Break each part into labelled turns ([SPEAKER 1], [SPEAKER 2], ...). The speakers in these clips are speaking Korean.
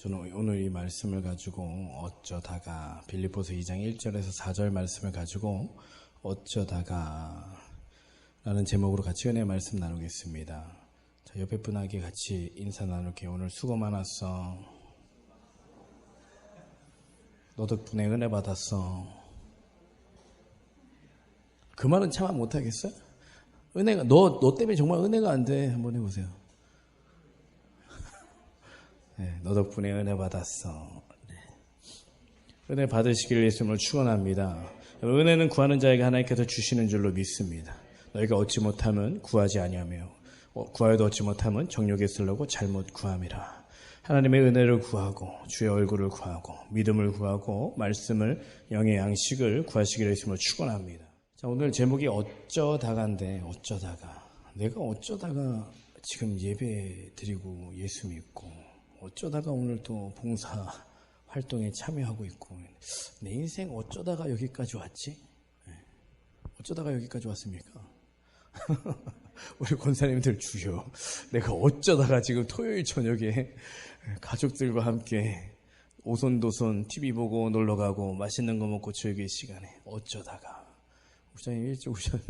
[SPEAKER 1] 저는 오늘 이 말씀을 가지고 어쩌다가 빌립보서 2장 1절에서 4절 말씀을 가지고 어쩌다가 라는 제목으로 같이 은혜 말씀 나누겠습니다. 자, 옆에 분에게 같이 인사 나눌게요. 오늘 수고 많았어. 너 덕분에 은혜 받았어. 그 말은 참 못하겠어요? 은혜가 너 때문에 정말 은혜가 안 돼. 한번 해보세요. 네, 너 덕분에 은혜 받았어. 네. 은혜 받으시기를 예수님을 축원합니다. 은혜는 구하는 자에게 하나님께서 주시는 줄로 믿습니다. 너희가 얻지 못하면 구하지 아니하며 구하여도 얻지 못하면 정욕에 쓰려고 잘못 구함이라. 하나님의 은혜를 구하고 주의 얼굴을 구하고 믿음을 구하고 말씀을 영의 양식을 구하시기를 예수님을 축원합니다. 자, 오늘 제목이 어쩌다가인데 어쩌다가 내가 어쩌다가 지금 예배 드리고 예수 믿고 어쩌다가 오늘 또 봉사 활동에 참여하고 있고 내 인생 어쩌다가 여기까지 왔지? 어쩌다가 여기까지 왔습니까? 우리 권사님들 주여, 내가 어쩌다가 지금 토요일 저녁에 가족들과 함께 오손도손 TV 보고 놀러가고 맛있는 거 먹고 즐길 시간에 어쩌다가 부장님 일찍 오셨네.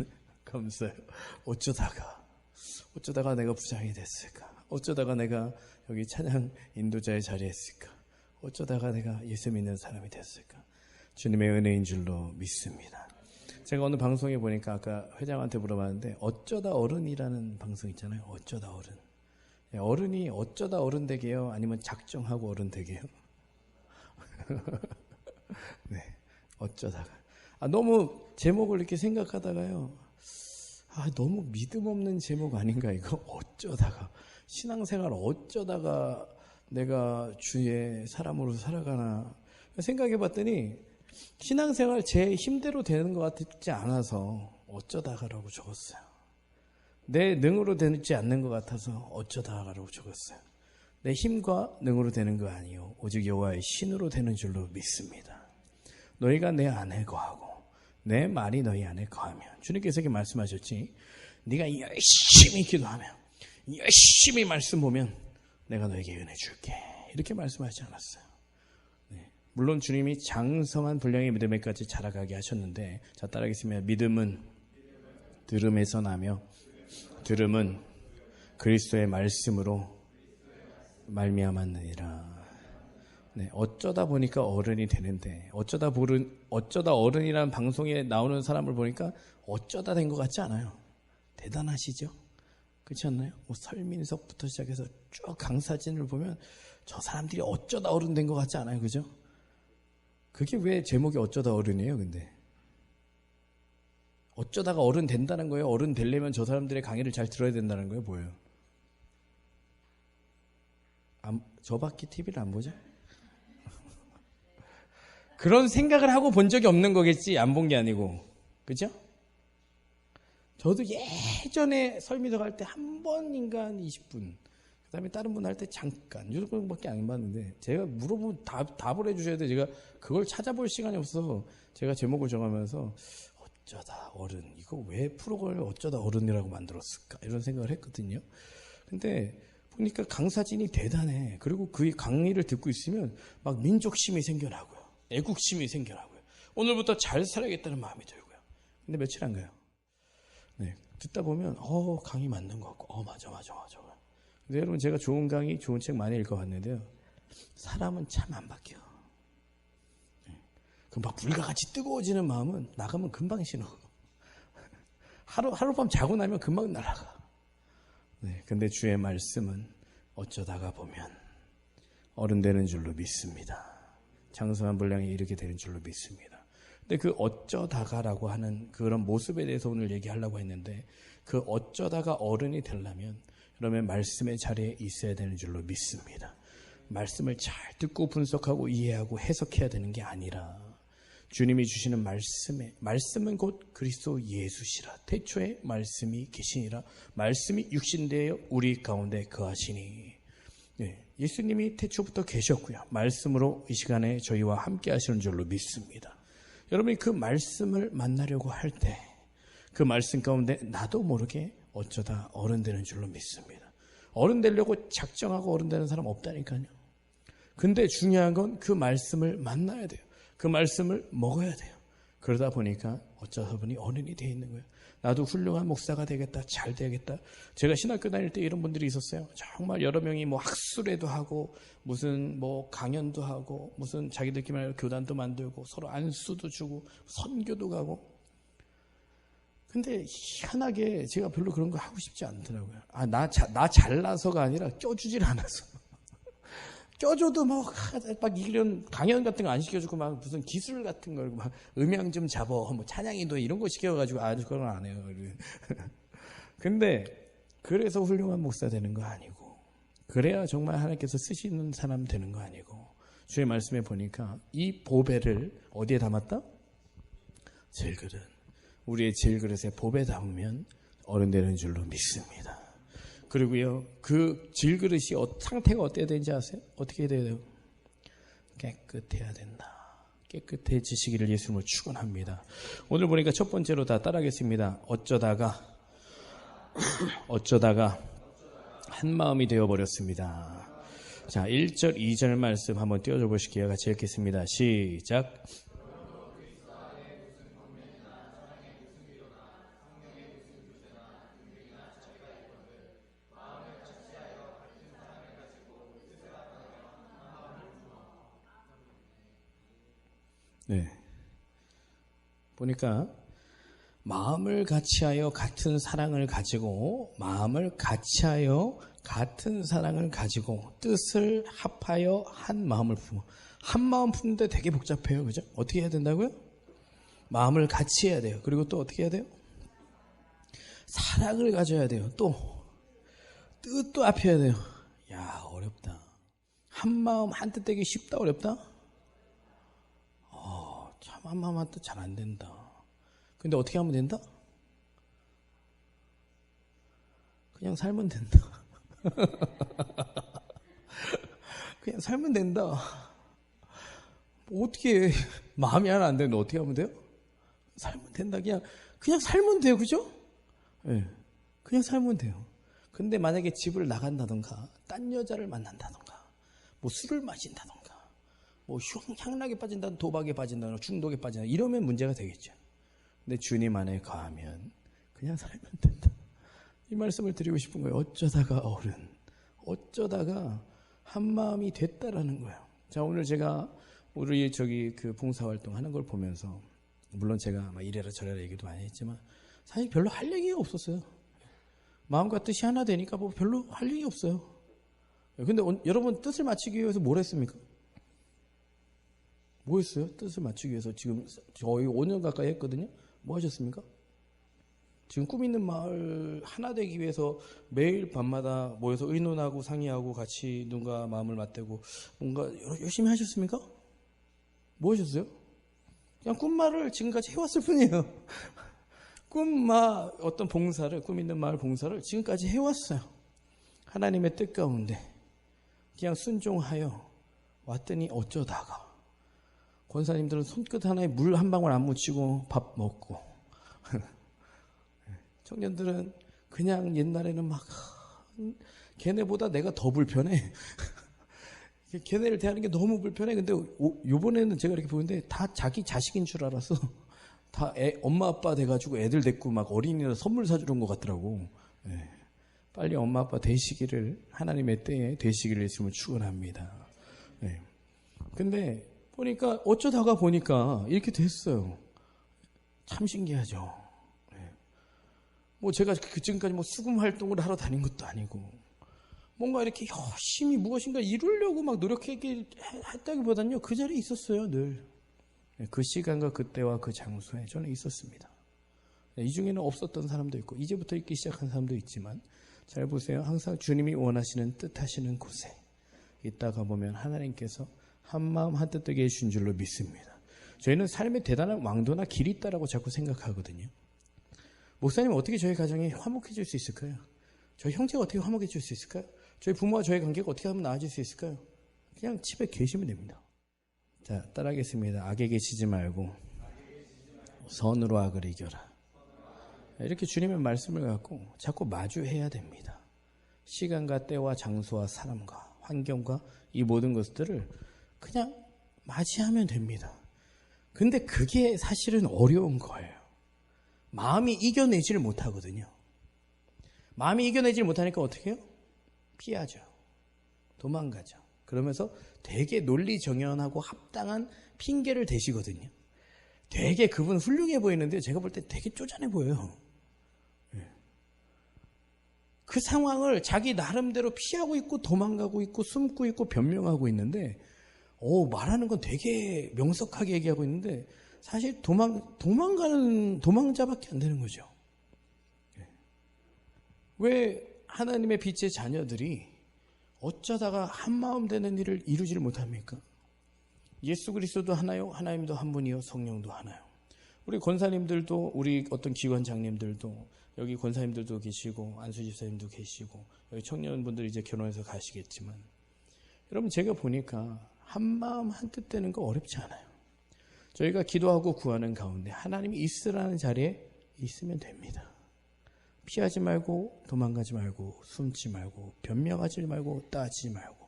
[SPEAKER 1] 감사해요. 어쩌다가 내가 부장이 됐을까? 어쩌다가 내가 여기 찬양 인도자의 자리에 있을까? 어쩌다가 내가 예수 믿는 사람이 됐을까? 주님의 은혜인 줄로 믿습니다. 제가 오늘 방송에 보니까 아까 회장한테 물어봤는데 어쩌다 어른이라는 방송 있잖아요. 어쩌다 어른. 어른이 어쩌다 어른 되게요? 아니면 작정하고 어른 되게요? 네, 어쩌다가. 너무 제목을 이렇게 생각하다가요. 너무 믿음 없는 제목 아닌가 이거? 어쩌다가. 신앙생활 어쩌다가 내가 주의 사람으로 살아가나 생각해 봤더니 신앙생활 제 힘대로 되는 것 같지 않아서 어쩌다가라고 적었어요. 내 능으로 되지 않는 것 같아서 어쩌다가라고 적었어요. 내 힘과 능으로 되는 거 아니요 오직 여호와의 신으로 되는 줄로 믿습니다. 너희가 내 안에 거하고 내 말이 너희 안에 거하면 주님께서 이렇게 말씀하셨지. 네가 열심히 기도하면 열심히 말씀 보면 내가 너에게 은혜 줄게. 이렇게 말씀하지 않았어요. 네. 물론 주님이 장성한 분량의 믿음에까지 자라가게 하셨는데 자 따라하겠습니다. 믿음은 들음에서 나며 들음은 그리스도의 말씀으로 말미암았느니라. 네, 어쩌다 보니까 어른이 되는데 어쩌다 어른이라는 방송에 나오는 사람을 보니까 어쩌다 된 것 같지 않아요. 대단하시죠? 그렇지 않나요? 설민석부터 시작해서 쭉 강사진을 보면 저 사람들이 어쩌다 어른 된 것 같지 않아요? 그죠? 그게 왜 제목이 어쩌다 어른이에요? 근데 어쩌다가 어른 된다는 거예요? 어른 되려면 저 사람들의 강의를 잘 들어야 된다는 거예요? 뭐예요? 저밖에 TV를 안 보죠? 그런 생각을 하고 본 적이 없는 거겠지. 안 본 게 아니고. 그죠? 저도 예전에 설미석 할 때 한 번인가 한 20분. 그 다음에 다른 분 할 때 잠깐. 이 정도밖에 안 봤는데 제가 물어보면 답을 해주셔야 돼. 제가 그걸 찾아볼 시간이 없어서 제가 제목을 정하면서 어쩌다 어른. 이거 왜 프로그램을 어쩌다 어른이라고 만들었을까? 이런 생각을 했거든요. 근데 보니까 강사진이 대단해. 그리고 그 강의를 듣고 있으면 막 민족심이 생겨나고요. 애국심이 생겨나고요. 오늘부터 잘 살아야겠다는 마음이 들고요. 근데 며칠 안 가요. 네, 듣다 보면 강의 맞는 것 같고 맞아. 근데 여러분 제가 좋은 강의, 좋은 책 많이 읽어봤는데요. 사람은 참 안 바뀌어. 네, 그 막 불가같이 뜨거워지는 마음은 나가면 금방 신어. 하룻밤 자고 나면 금방 날아가. 네, 근데 주의 말씀은 어쩌다가 보면 어른 되는 줄로 믿습니다. 장성한 분량이 이렇게 되는 줄로 믿습니다. 근데 그 어쩌다가라고 하는 그런 모습에 대해서 오늘 얘기하려고 했는데 그 어쩌다가 어른이 되려면 그러면 말씀의 자리에 있어야 되는 줄로 믿습니다. 말씀을 잘 듣고 분석하고 이해하고 해석해야 되는 게 아니라 주님이 주시는 말씀은 곧 그리스도 예수시라. 태초에 말씀이 계시니라. 말씀이 육신되어 우리 가운데 거하시니. 네, 예수님이 태초부터 계셨고요. 말씀으로 이 시간에 저희와 함께 하시는 줄로 믿습니다. 여러분이 그 말씀을 만나려고 할 때 그 말씀 가운데 나도 모르게 어쩌다 어른 되는 줄로 믿습니다. 어른 되려고 작정하고 어른 되는 사람 없다니까요. 근데 중요한 건 그 말씀을 만나야 돼요. 그 말씀을 먹어야 돼요. 그러다 보니까 어쩌다 보니 어른이 돼 있는 거예요. 나도 훌륭한 목사가 되겠다, 잘 되겠다. 제가 신학교 다닐 때 이런 분들이 있었어요. 정말 여러 명이 뭐 학술회도 하고 무슨 뭐 강연도 하고 무슨 자기들끼리 교단도 만들고 서로 안수도 주고 선교도 가고. 근데 희한하게 제가 별로 그런 거 하고 싶지 않더라고요. 나 잘나서가 아니라 껴주질 않아서. 껴줘도 막 이런 강연 같은 거 안 시켜주고 막 무슨 기술 같은 걸 막 음향 좀 잡어, 뭐 찬양인도 이런 거 시켜가지고 그건 안 해요. 근데 그래서 훌륭한 목사 되는 거 아니고, 그래야 정말 하나님께서 쓰시는 사람 되는 거 아니고, 주의 말씀에 보니까 이 보배를 어디에 담았다? 질그릇. 우리의 질그릇에 보배 담으면 어른 되는 줄로 믿습니다. 그리고요, 그 질그릇이 상태가 어때야 되는지 아세요? 어떻게 해야 돼요? 깨끗해야 된다. 깨끗해지시기를 예수님을 축원합니다. 오늘 보니까 첫 번째로 다 따라하겠습니다. 어쩌다가 한 마음이 되어버렸습니다. 자, 1절, 2절 말씀 한번 띄워줘 보실게요. 같이 읽겠습니다. 시작. 네. 보니까 마음을 같이하여 같은 사랑을 가지고, 마음을 같이하여 같은 사랑을 가지고 뜻을 합하여 한 마음을 품어. 한 마음 품는데 되게 복잡해요. 그죠? 어떻게 해야 된다고요? 마음을 같이 해야 돼요. 그리고 또 어떻게 해야 돼요? 사랑을 가져야 돼요. 또 뜻도 합해야 돼요. 야, 어렵다. 한 마음 한 뜻 되기 쉽다, 어렵다? 참 한 마음 한 뜻 잘 안 된다. 근데 어떻게 하면 된다? 그냥 살면 된다. 그냥 살면 된다. 어떻게 해? 마음이 하나 안 되는데 어떻게 하면 돼요? 살면 된다. 그냥 살면 돼요. 그죠? 네. 그냥 살면 돼요. 근데 만약에 집을 나간다던가 딴 여자를 만난다던가 뭐 술을 마신다던가 뭐 향락에 빠진다든 도박에 빠진다든 중독에 빠진다 이러면 문제가 되겠죠. 근데 주님 안에 거하면 그냥 살면 된다. 이 말씀을 드리고 싶은 거예요. 어쩌다가 어른, 어쩌다가 한 마음이 됐다라는 거예요. 자, 오늘 제가 우리 그 봉사활동 하는 걸 보면서, 물론 제가 막 이래라 저래라 얘기도 많이 했지만 사실 별로 할 얘기가 없었어요. 마음과 뜻이 하나 되니까 뭐 별로 할 얘기 없어요. 근데 여러분 뜻을 맞추기 위해서 뭘 했습니까? 뭐 했어요? 뜻을 맞추기 위해서 지금 거의 5년 가까이 했거든요. 뭐 하셨습니까? 지금 꿈 있는 마을 하나 되기 위해서 매일 밤마다 모여서 의논하고 상의하고 같이 눈과 마음을 맞대고 뭔가 열심히 하셨습니까? 뭐 하셨어요? 그냥 꿈마를 지금까지 해왔을 뿐이에요. 어떤 봉사를, 꿈 있는 마을 봉사를 지금까지 해왔어요. 하나님의 뜻 가운데 그냥 순종하여 왔더니 어쩌다가 권사님들은 손끝 하나에 물 한 방울 안 묻히고 밥 먹고, 청년들은 그냥 옛날에는 막 걔네보다 내가 더 불편해. 걔네를 대하는 게 너무 불편해. 근데 요번에는 제가 이렇게 보는데 다 자기 자식인 줄 알아서 다 엄마 아빠 돼가지고 애들 데리고 막 어린이날 선물 사주러 온 것 같더라고. 네. 빨리 엄마 아빠 되시기를, 하나님의 때에 되시기를 예수님을 축원합니다. 네. 근데 어쩌다가 보니까 이렇게 됐어요. 참 신기하죠. 네. 뭐 제가 지금까지 뭐 수금 활동을 하러 다닌 것도 아니고 뭔가 이렇게 열심히 무엇인가 이루려고 막 노력했다기보다는요, 그 자리에 있었어요, 늘. 네. 그 시간과 그때와 그 장소에 저는 있었습니다. 네. 이 중에는 없었던 사람도 있고 이제부터 있기 시작한 사람도 있지만, 잘 보세요. 항상 주님이 원하시는 뜻하시는 곳에 있다가 보면 하나님께서 한마음 한뜻 되게 해주신 줄로 믿습니다. 저희는 삶에 대단한 왕도나 길이 있다라고 자꾸 생각하거든요. 목사님, 어떻게 저희 가정이 화목해질 수 있을까요? 저희 형제가 어떻게 화목해질 수 있을까요? 저희 부모와 저희 관계가 어떻게 하면 나아질 수 있을까요? 그냥 집에 계시면 됩니다. 자, 따라하겠습니다. 악에 계시지 말고 선으로 악을 이겨라. 이렇게 주님의 말씀을 갖고 자꾸 마주해야 됩니다. 시간과 때와 장소와 사람과 환경과 이 모든 것들을 그냥 맞이하면 됩니다. 근데 그게 사실은 어려운 거예요. 마음이 이겨내지를 못하거든요. 마음이 이겨내지를 못하니까 어떻게 해요? 피하죠. 도망가죠. 그러면서 되게 논리정연하고 합당한 핑계를 대시거든요. 되게 그분 훌륭해 보이는데 제가 볼 때 되게 쪼잔해 보여요. 그 상황을 자기 나름대로 피하고 있고 도망가고 있고 숨고 있고 변명하고 있는데 말하는 건 되게 명석하게 얘기하고 있는데 사실 도망가는 도망자밖에 안 되는 거죠. 왜 하나님의 빛의 자녀들이 어쩌다가 한마음 되는 일을 이루지를 못합니까? 예수 그리스도도 하나요? 하나님도 한 분이요? 성령도 하나요? 우리 권사님들도 우리 어떤 기관장님들도 여기 권사님들도 계시고 안수 집사님도 계시고 여기 청년분들 이제 결혼해서 가시겠지만 여러분 제가 보니까 한마음 한뜻 되는 거 어렵지 않아요. 저희가 기도하고 구하는 가운데 하나님이 있으라는 자리에 있으면 됩니다. 피하지 말고 도망가지 말고 숨지 말고 변명하지 말고 따지지 말고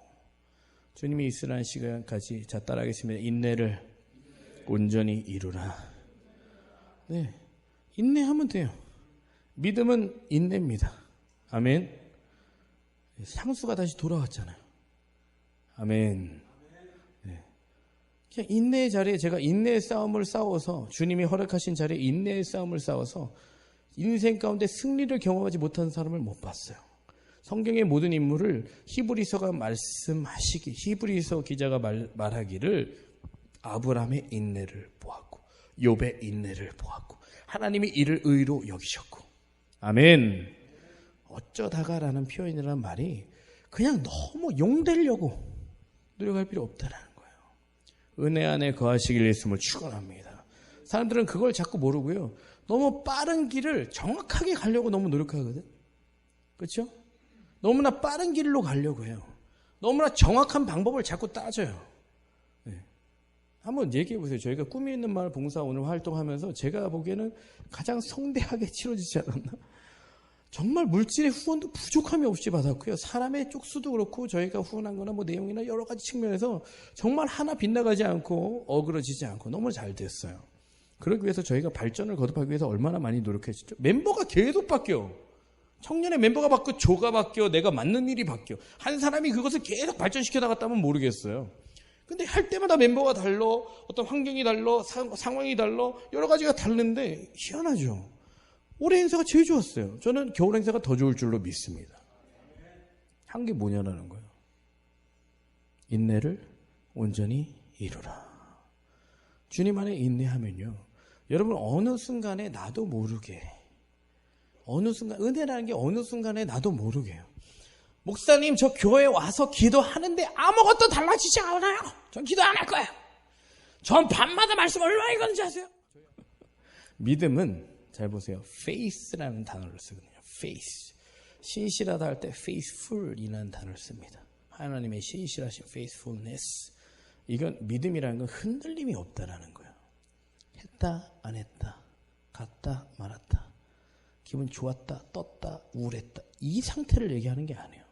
[SPEAKER 1] 주님이 있으라는 시간까지 자 따라하겠습니다. 인내를 온전히 이루라. 네, 인내하면 돼요. 믿음은 인내입니다. 아멘. 상수가 다시 돌아왔잖아요. 아멘. 네. 그냥 인내의 자리에 제가 인내의 싸움을 싸워서 주님이 허락하신 자리에 인내의 싸움을 싸워서 인생 가운데 승리를 경험하지 못한 사람을 못 봤어요. 성경의 모든 인물을 히브리서가 말씀하시기 히브리서 기자가 말하기를 아브라함의 인내를 보았고 욥의 인내를 보았고 하나님이 이를 의로 여기셨고 아멘. 어쩌다가라는 표현이라는 말이 그냥 너무 용되려고 노력할 필요 없다라는 거예요. 은혜 안에 거하시길 예수님을 축원합니다. 사람들은 그걸 자꾸 모르고요. 너무 빠른 길을 정확하게 가려고 너무 노력하거든. 그렇죠? 너무나 빠른 길로 가려고 해요. 너무나 정확한 방법을 자꾸 따져요. 네. 한번 얘기해 보세요. 저희가 꿈이 있는 마을 봉사 오늘 활동하면서 제가 보기에는 가장 성대하게 치러지지 않았나? 정말 물질의 후원도 부족함이 없이 받았고요. 사람의 쪽수도 그렇고 저희가 후원한 거나 뭐 내용이나 여러 가지 측면에서 정말 하나 빗나가지 않고 어그러지지 않고 너무 잘 됐어요. 그러기 위해서 저희가 발전을 거듭하기 위해서 얼마나 많이 노력했죠. 멤버가 계속 바뀌어. 청년의 멤버가 바뀌고 조가 바뀌어 내가 맡는 일이 바뀌어. 한 사람이 그것을 계속 발전시켜 나갔다면 모르겠어요. 근데 할 때마다 멤버가 달라, 어떤 환경이 달라, 상황이 달라, 여러 가지가 다른데 희한하죠. 올해 행사가 제일 좋았어요. 저는 겨울 행사가 더 좋을 줄로 믿습니다. 한 게 뭐냐라는 거예요. 인내를 온전히 이루라. 주님 안에 인내하면요. 여러분 어느 순간에 나도 모르게 어느 순간 은혜라는 게 어느 순간에 나도 모르게요. 목사님 저 교회에 와서 기도하는데 아무것도 달라지지 않아요. 전 기도 안 할 거예요. 전 밤마다 말씀 얼마나 읽었는지 아세요? 믿음은 잘 보세요. faith라는 단어를 쓰거든요. faith. 신실하다 할 때 faithful이라는 단어를 씁니다. 하나님의 신실하신 faithfulness. 이건 믿음이라는 건 흔들림이 없다라는 거예요. 했다 안 했다 갔다 말았다 기분 좋았다 떴다 우울했다 이 상태를 얘기하는 게 아니에요.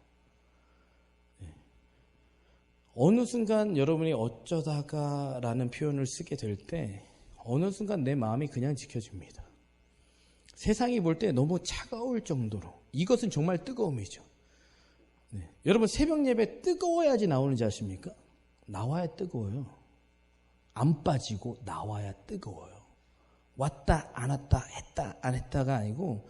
[SPEAKER 1] 어느 순간 여러분이 어쩌다가 라는 표현을 쓰게 될 때 어느 순간 내 마음이 그냥 지켜집니다. 세상이 볼 때 너무 차가울 정도로 이것은 정말 뜨거움이죠. 여러분 새벽 예배 뜨거워야지 나오는지 아십니까? 나와야 뜨거워요. 안 빠지고 나와야 뜨거워요. 왔다 안 왔다 했다 안 했다가 아니고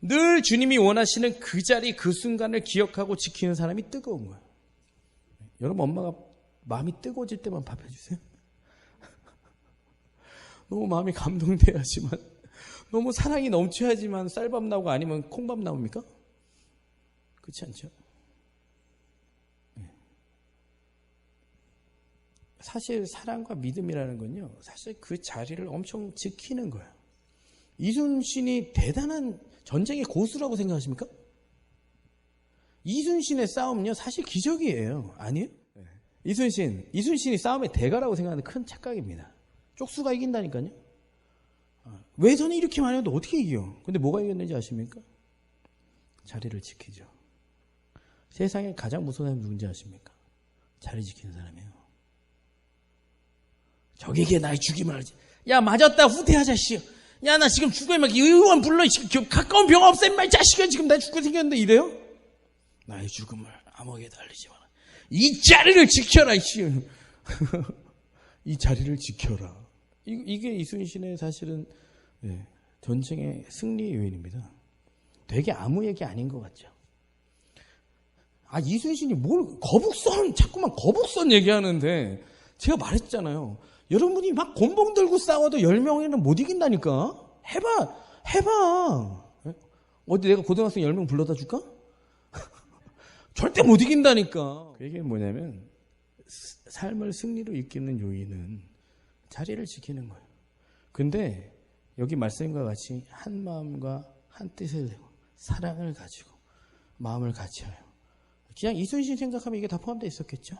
[SPEAKER 1] 늘 주님이 원하시는 그 자리 그 순간을 기억하고 지키는 사람이 뜨거운 거예요. 여러분 엄마가 마음이 뜨거워질 때만 밥 해주세요. 너무 마음이 감동돼야지만 너무 사랑이 넘쳐야지만 쌀밥 나오고 아니면 콩밥 나옵니까? 그렇지 않죠? 사실 사랑과 믿음이라는 건요. 사실 그 자리를 엄청 지키는 거예요. 이순신이 대단한 전쟁의 고수라고 생각하십니까? 이순신의 싸움은요. 사실 기적이에요. 아니에요? 이순신이 싸움의 대가라고 생각하는 큰 착각입니다. 쪽수가 이긴다니까요. 외선이 이렇게 많이 해도 어떻게 이겨? 근데 뭐가 이겼는지 아십니까? 자리를 지키죠. 세상에 가장 무서운 사람이 누군지 아십니까? 자리 지키는 사람이에요. 적에게 나의 죽임을 알지. 야, 맞았다. 후퇴하자, 씨. 야, 나 지금 죽어야 막 의원 불러. 가까운 병 없애, 임마. 이 자식아, 지금 나 죽고 생겼는데 이래요? 나의 죽음을 암흑에 달리지 마라. 이 자리를 지켜라, 씨. 이 자리를 지켜라. 이게 이순신의 사실은 전쟁의 승리의 요인입니다. 되게 아무 얘기 아닌 것 같죠. 아, 이순신이 자꾸만 거북선 얘기하는데 제가 말했잖아요. 여러분이 막 곤봉 들고 싸워도 10명에는 못 이긴다니까. 해봐. 어디 내가 고등학생 10명 불러다 줄까? 절대 못 이긴다니까. 그게 뭐냐면 삶을 승리로 이끄는 요인은 자리를 지키는 거예요. 근데 여기 말씀과 같이 한 마음과 한 뜻을 내고 사랑을 가지고 마음을 같이 하여. 그냥 이순신 생각하면 이게 다 포함되어 있었겠죠.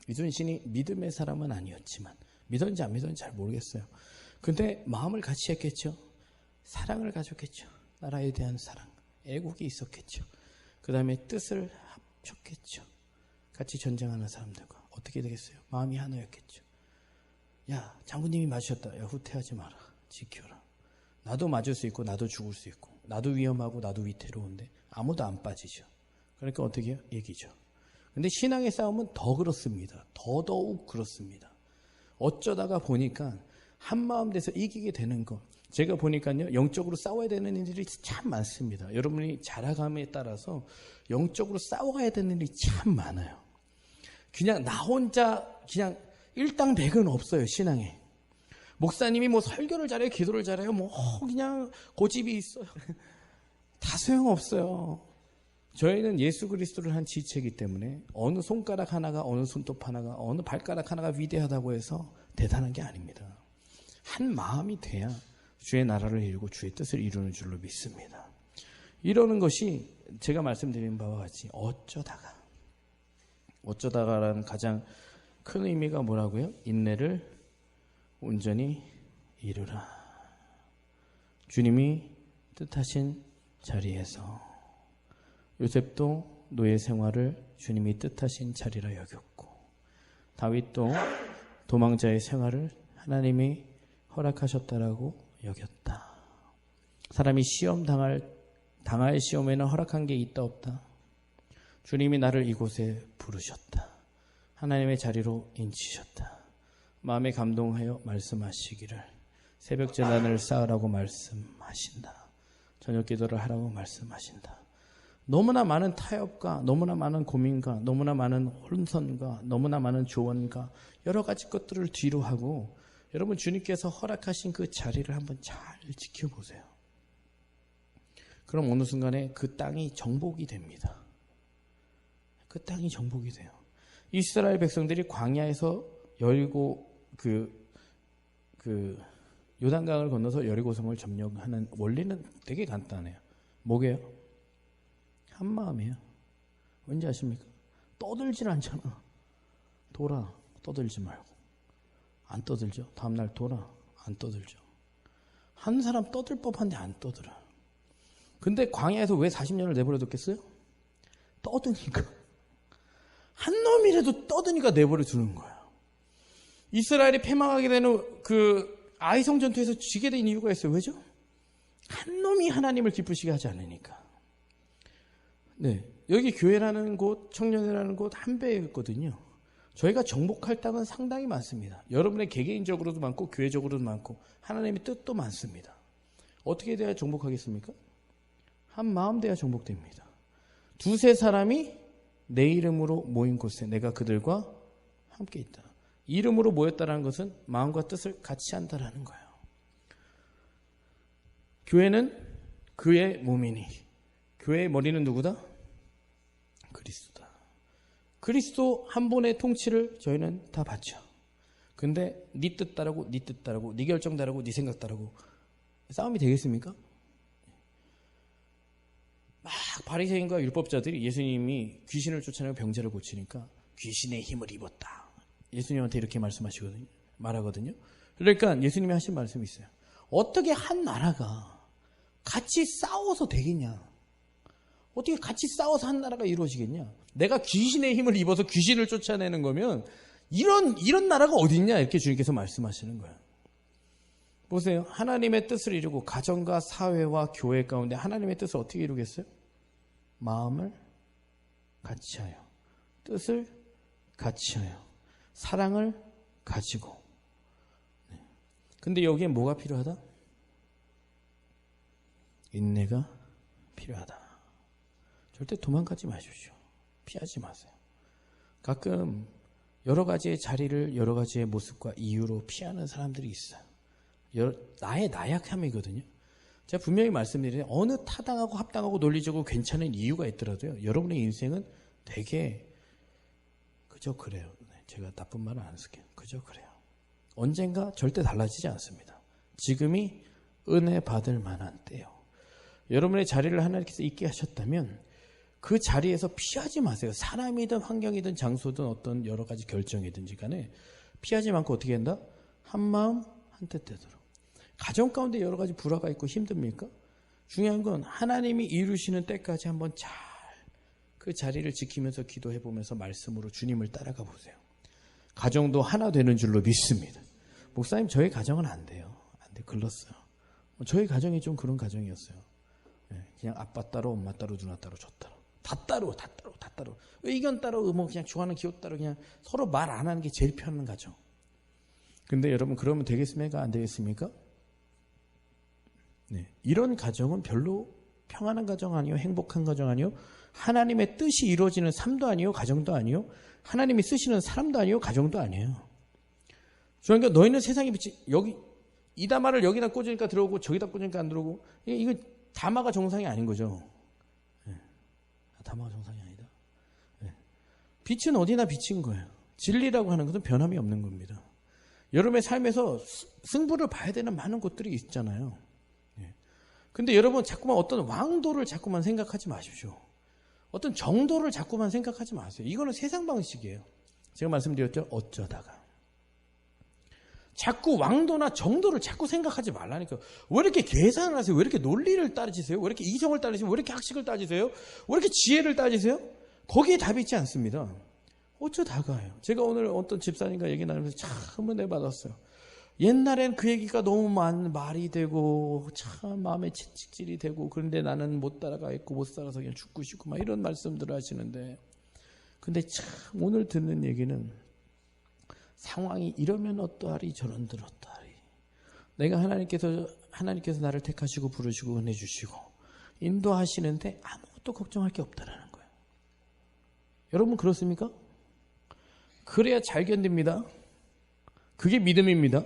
[SPEAKER 1] 이순신이 믿음의 사람은 아니었지만 믿었는지 안 믿었는지 잘 모르겠어요. 근데 마음을 같이 했겠죠. 사랑을 가졌겠죠. 나라에 대한 사랑, 애국이 있었겠죠. 그 다음에 뜻을 합쳤겠죠. 같이 전쟁하는 사람들과 어떻게 되겠어요? 마음이 하나였겠죠. 야, 장군님이 맞으셨다. 야, 후퇴하지 마라. 지켜라. 나도 맞을 수 있고 나도 죽을 수 있고 나도 위험하고 나도 위태로운데 아무도 안 빠지죠. 그러니까 어떻게 해요? 얘기죠. 근데 신앙의 싸움은 더 그렇습니다. 더더욱 그렇습니다. 어쩌다가 보니까 한마음 돼서 이기게 되는 것. 제가 보니까요, 영적으로 싸워야 되는 일들이 참 많습니다. 여러분이 자라감에 따라서 영적으로 싸워야 되는 일이 참 많아요. 그냥 나 혼자 그냥 일당백은 없어요, 신앙에. 목사님이 뭐 설교를 잘해요, 기도를 잘해요, 뭐 그냥 고집이 있어요. 다 소용없어요. 저희는 예수 그리스도를 한 지체이기 때문에 어느 손가락 하나가 어느 손톱 하나가 어느 발가락 하나가 위대하다고 해서 대단한 게 아닙니다. 한 마음이 돼야 주의 나라를 이루고 주의 뜻을 이루는 줄로 믿습니다. 이러는 것이 제가 말씀드린 바와 같이 어쩌다가라는 가장 큰 의미가 뭐라고요? 인내를 온전히 이루라. 주님이 뜻하신 자리에서 요셉도 노예 생활을 주님이 뜻하신 자리라 여겼고, 다윗도 도망자의 생활을 하나님이 허락하셨다라고 여겼다. 사람이 당할 시험에는 허락한 게 있다 없다. 주님이 나를 이곳에 부르셨다. 하나님의 자리로 인치셨다. 마음에 감동하여 말씀하시기를 새벽 제단을 쌓으라고 말씀하신다. 저녁 기도를 하라고 말씀하신다. 너무나 많은 타협과 너무나 많은 고민과 너무나 많은 혼선과 너무나 많은 조언과 여러 가지 것들을 뒤로 하고 여러분 주님께서 허락하신 그 자리를 한번 잘 지켜보세요. 그럼 어느 순간에 그 땅이 정복이 됩니다. 그 땅이 정복이 돼요. 이스라엘 백성들이 광야에서 요단강을 건너서 여리고성을 점령하는 원리는 되게 간단해요. 뭐게요? 한 마음이에요. 왠지 아십니까? 떠들질 않잖아. 돌아. 떠들지 말고. 안 떠들죠? 다음날 돌아. 안 떠들죠. 한 사람 떠들 법한데 안 떠들어. 근데 광야에서 왜 40년을 내버려뒀겠어요? 떠드니까. 한 놈이라도 떠드니까 내버려두는 거야. 이스라엘이 패망하게 되는 그 아이성 전투에서 지게 된 이유가 있어요. 왜죠? 한 놈이 하나님을 기쁘시게 하지 않으니까. 네, 여기 교회라는 곳, 청년회라는 곳 한 배였거든요. 저희가 정복할 땅은 상당히 많습니다. 여러분의 개개인적으로도 많고 교회적으로도 많고 하나님의 뜻도 많습니다. 어떻게 돼야 정복하겠습니까? 한 마음 돼야 정복됩니다. 두세 사람이 내 이름으로 모인 곳에 내가 그들과 함께 있다. 이름으로 모였다는 것은 마음과 뜻을 같이 한다라는 거예요. 교회는 그의 몸이니 교회의 머리는 누구다? 그리스도다. 그리스도 한 분의 통치를 저희는 다 받죠. 근데 네 뜻 따르고 네 뜻 따르고 네 결정 따르고 네 생각 따르고 싸움이 되겠습니까? 막 바리새인과 율법자들이 예수님이 귀신을 쫓아내고 병자를 고치니까 귀신의 힘을 입었다. 예수님한테 이렇게 말하거든요. 그러니까 예수님이 하신 말씀이 있어요. 어떻게 한 나라가 같이 싸워서 되겠냐? 어떻게 같이 싸워서 한 나라가 이루어지겠냐? 내가 귀신의 힘을 입어서 귀신을 쫓아내는 거면 이런 나라가 어디 있냐? 이렇게 주님께서 말씀하시는 거예요. 보세요. 하나님의 뜻을 이루고 가정과 사회와 교회 가운데 하나님의 뜻을 어떻게 이루겠어요? 마음을 같이 하여, 뜻을 같이 하여, 사랑을 가지고. 근데 여기에 뭐가 필요하다? 인내가 필요하다. 절대 도망가지 마십시오. 피하지 마세요. 가끔 여러 가지의 자리를 여러 가지의 모습과 이유로 피하는 사람들이 있어요. 나의 나약함이거든요. 제가 분명히 말씀드리는 어느 타당하고 합당하고 논리적으로 괜찮은 이유가 있더라도요. 여러분의 인생은 되게 그저 그래요. 제가 나쁜 말은 안 쓸게요. 그저 그래요. 언젠가 절대 달라지지 않습니다. 지금이 은혜 받을 만한 때요. 여러분의 자리를 하나님께서 있게 하셨다면 그 자리에서 피하지 마세요. 사람이든 환경이든 장소든 어떤 여러 가지 결정이든지 간에 피하지 않고 어떻게 한다? 한 마음 한 뜻 되도록. 가정 가운데 여러 가지 불화가 있고 힘듭니까? 중요한 건 하나님이 이루시는 때까지 한번 잘 그 자리를 지키면서 기도해 보면서 말씀으로 주님을 따라가 보세요. 가정도 하나 되는 줄로 믿습니다. 목사님 저희 가정은 안 돼요. 안 돼. 글렀어요. 저희 가정이 좀 그런 가정이었어요. 그냥 아빠 따로 엄마 따로 누나 따로 저 따로 다 따로 의견 따로 뭐 그냥 좋아하는 기호 따로 그냥 서로 말 안 하는 게 제일 편한 가정. 근데 여러분 그러면 되겠습니까? 안 되겠습니까? 네, 이런 가정은 별로 평안한 가정 아니요, 행복한 가정 아니요, 하나님의 뜻이 이루어지는 삶도 아니요, 가정도 아니요, 하나님이 쓰시는 사람도 아니요, 가정도 아니에요. 그러니까 너희는 세상의 빛이 여기 이 다마를 여기다 꽂으니까 들어오고 저기다 꽂으니까 안 들어오고 이거 다마가 정상이 아닌 거죠. 네. 다마가 정상이 아니다. 네. 빛은 어디나 빛인 거예요. 진리라고 하는 것은 변함이 없는 겁니다. 여러분의 삶에서 승부를 봐야 되는 많은 곳들이 있잖아요. 근데 여러분 자꾸만 어떤 왕도를 자꾸만 생각하지 마십시오. 어떤 정도를 자꾸만 생각하지 마세요. 이거는 세상 방식이에요. 제가 말씀드렸죠. 어쩌다가. 자꾸 왕도나 정도를 자꾸 생각하지 말라니까. 왜 이렇게 계산을 하세요? 왜 이렇게 논리를 따지세요? 왜 이렇게 이성을 따지세요? 왜 이렇게 학식을 따지세요? 왜 이렇게 지혜를 따지세요? 거기에 답이 있지 않습니다. 어쩌다가요. 제가 오늘 어떤 집사님과 얘기 나누면서 참 은혜 받았어요. 옛날엔 그 얘기가 너무 말이 되고 참 마음에 채찍질이 되고 그런데 나는 못 따라가 있고 못 살아서 그냥 죽고 싶고 막 이런 말씀들을 하시는데 근데 참 오늘 듣는 얘기는 상황이 이러면 어떠하리 저런들 어떠하리 내가 하나님께서 나를 택하시고 부르시고 은혜 주시고 인도하시는데 아무것도 걱정할 게 없다라는 거예요. 여러분 그렇습니까? 그래야 잘 견딥니다. 그게 믿음입니다.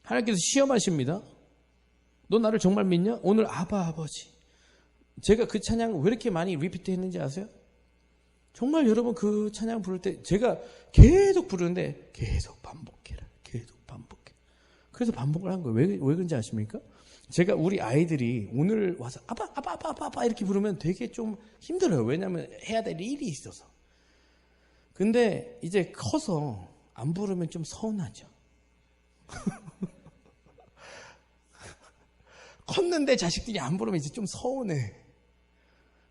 [SPEAKER 1] 하나님께서 시험하십니다. 너 나를 정말 믿냐? 오늘 아버지. 제가 그 찬양 왜 이렇게 많이 리피트 했는지 아세요? 정말 여러분 그 찬양 부를 때 제가 계속 부르는데 계속 반복해라. 계속 반복해. 그래서 반복을 한 거예요. 왜 그런지 아십니까? 제가 우리 아이들이 오늘 와서 아빠 이렇게 부르면 되게 좀 힘들어요. 왜냐하면 해야 될 일이 있어서. 근데 이제 커서 안 부르면 좀 서운하죠. 컸는데 자식들이 안 부르면 이제 좀 서운해.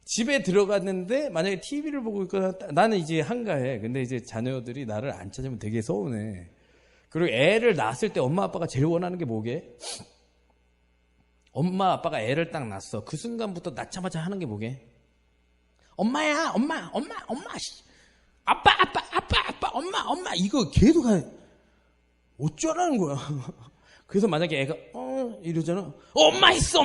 [SPEAKER 1] 집에 들어갔는데 만약에 TV를 보고 있거나 나는 이제 한가해. 근데 이제 자녀들이 나를 안 찾으면 되게 서운해. 그리고 애를 낳았을 때 엄마 아빠가 제일 원하는 게 뭐게? 엄마 아빠가 애를 딱 낳았어. 그 순간부터 낳자마자 하는 게 뭐게? 엄마야 엄마 아빠 엄마 이거 계속 어쩌라는 거야. 그래서 만약에 애가 이러잖아. 엄마 했어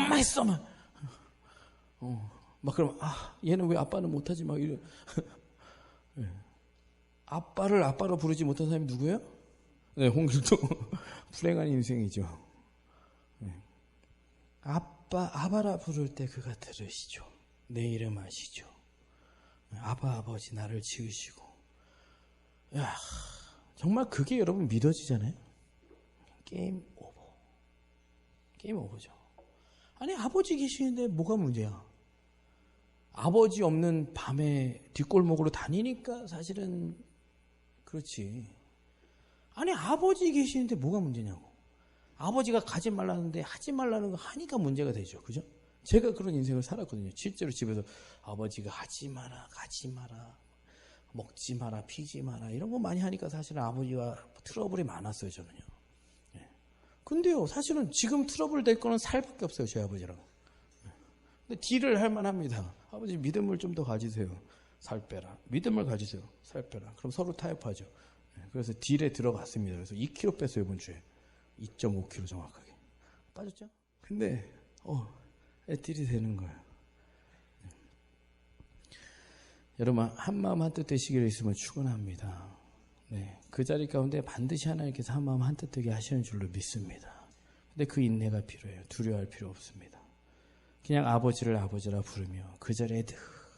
[SPEAKER 1] 막 그러면 얘는 왜 아빠는 못하지 막 이래. 아빠를 아빠로 부르지 못한 사람이 누구예요? 네, 홍길동. 불행한 인생이죠. 네. 아바라 부를 때 그가 들으시죠. 내 이름 아시죠. 아버지 나를 지으시고. 야, 정말 그게 여러분 믿어지잖아요. 게임 오버죠. 아니 아버지 계시는데 뭐가 문제야? 아버지 없는 밤에 뒷골목으로 다니니까 사실은 그렇지. 아니 아버지 계시는데 뭐가 문제냐고. 아버지가 가지 말라는데 하지 말라는 거 하니까 문제가 되죠. 그죠? 제가 그런 인생을 살았거든요. 실제로 집에서 아버지가 하지 마라, 가지 마라, 먹지 마라, 피지 마라 이런 거 많이 하니까 사실은 아버지와 트러블이 많았어요, 저는요. 근데요, 사실은 지금 트러블 될 거는 살밖에 없어요, 제 아버지랑. 근데 딜을 할 만합니다. 아버지 믿음을 좀 더 가지세요. 살 빼라. 믿음을 가지세요. 살 빼라. 그럼 서로 타협하죠. 그래서 딜에 들어갔습니다. 그래서 2kg 뺐어요, 이번 주에. 2.5kg 정확하게. 빠졌죠? 근데 딜이 되는 거예요. 여러분, 한마음 한뜻 되시기로 있으면 축원합니다. 네, 그 자리 가운데 반드시 하나님께서 한마음 한뜻 되게 하시는 줄로 믿습니다. 근데 그 인내가 필요해요. 두려워할 필요 없습니다. 그냥 아버지를 아버지라 부르며 그 자리에 늘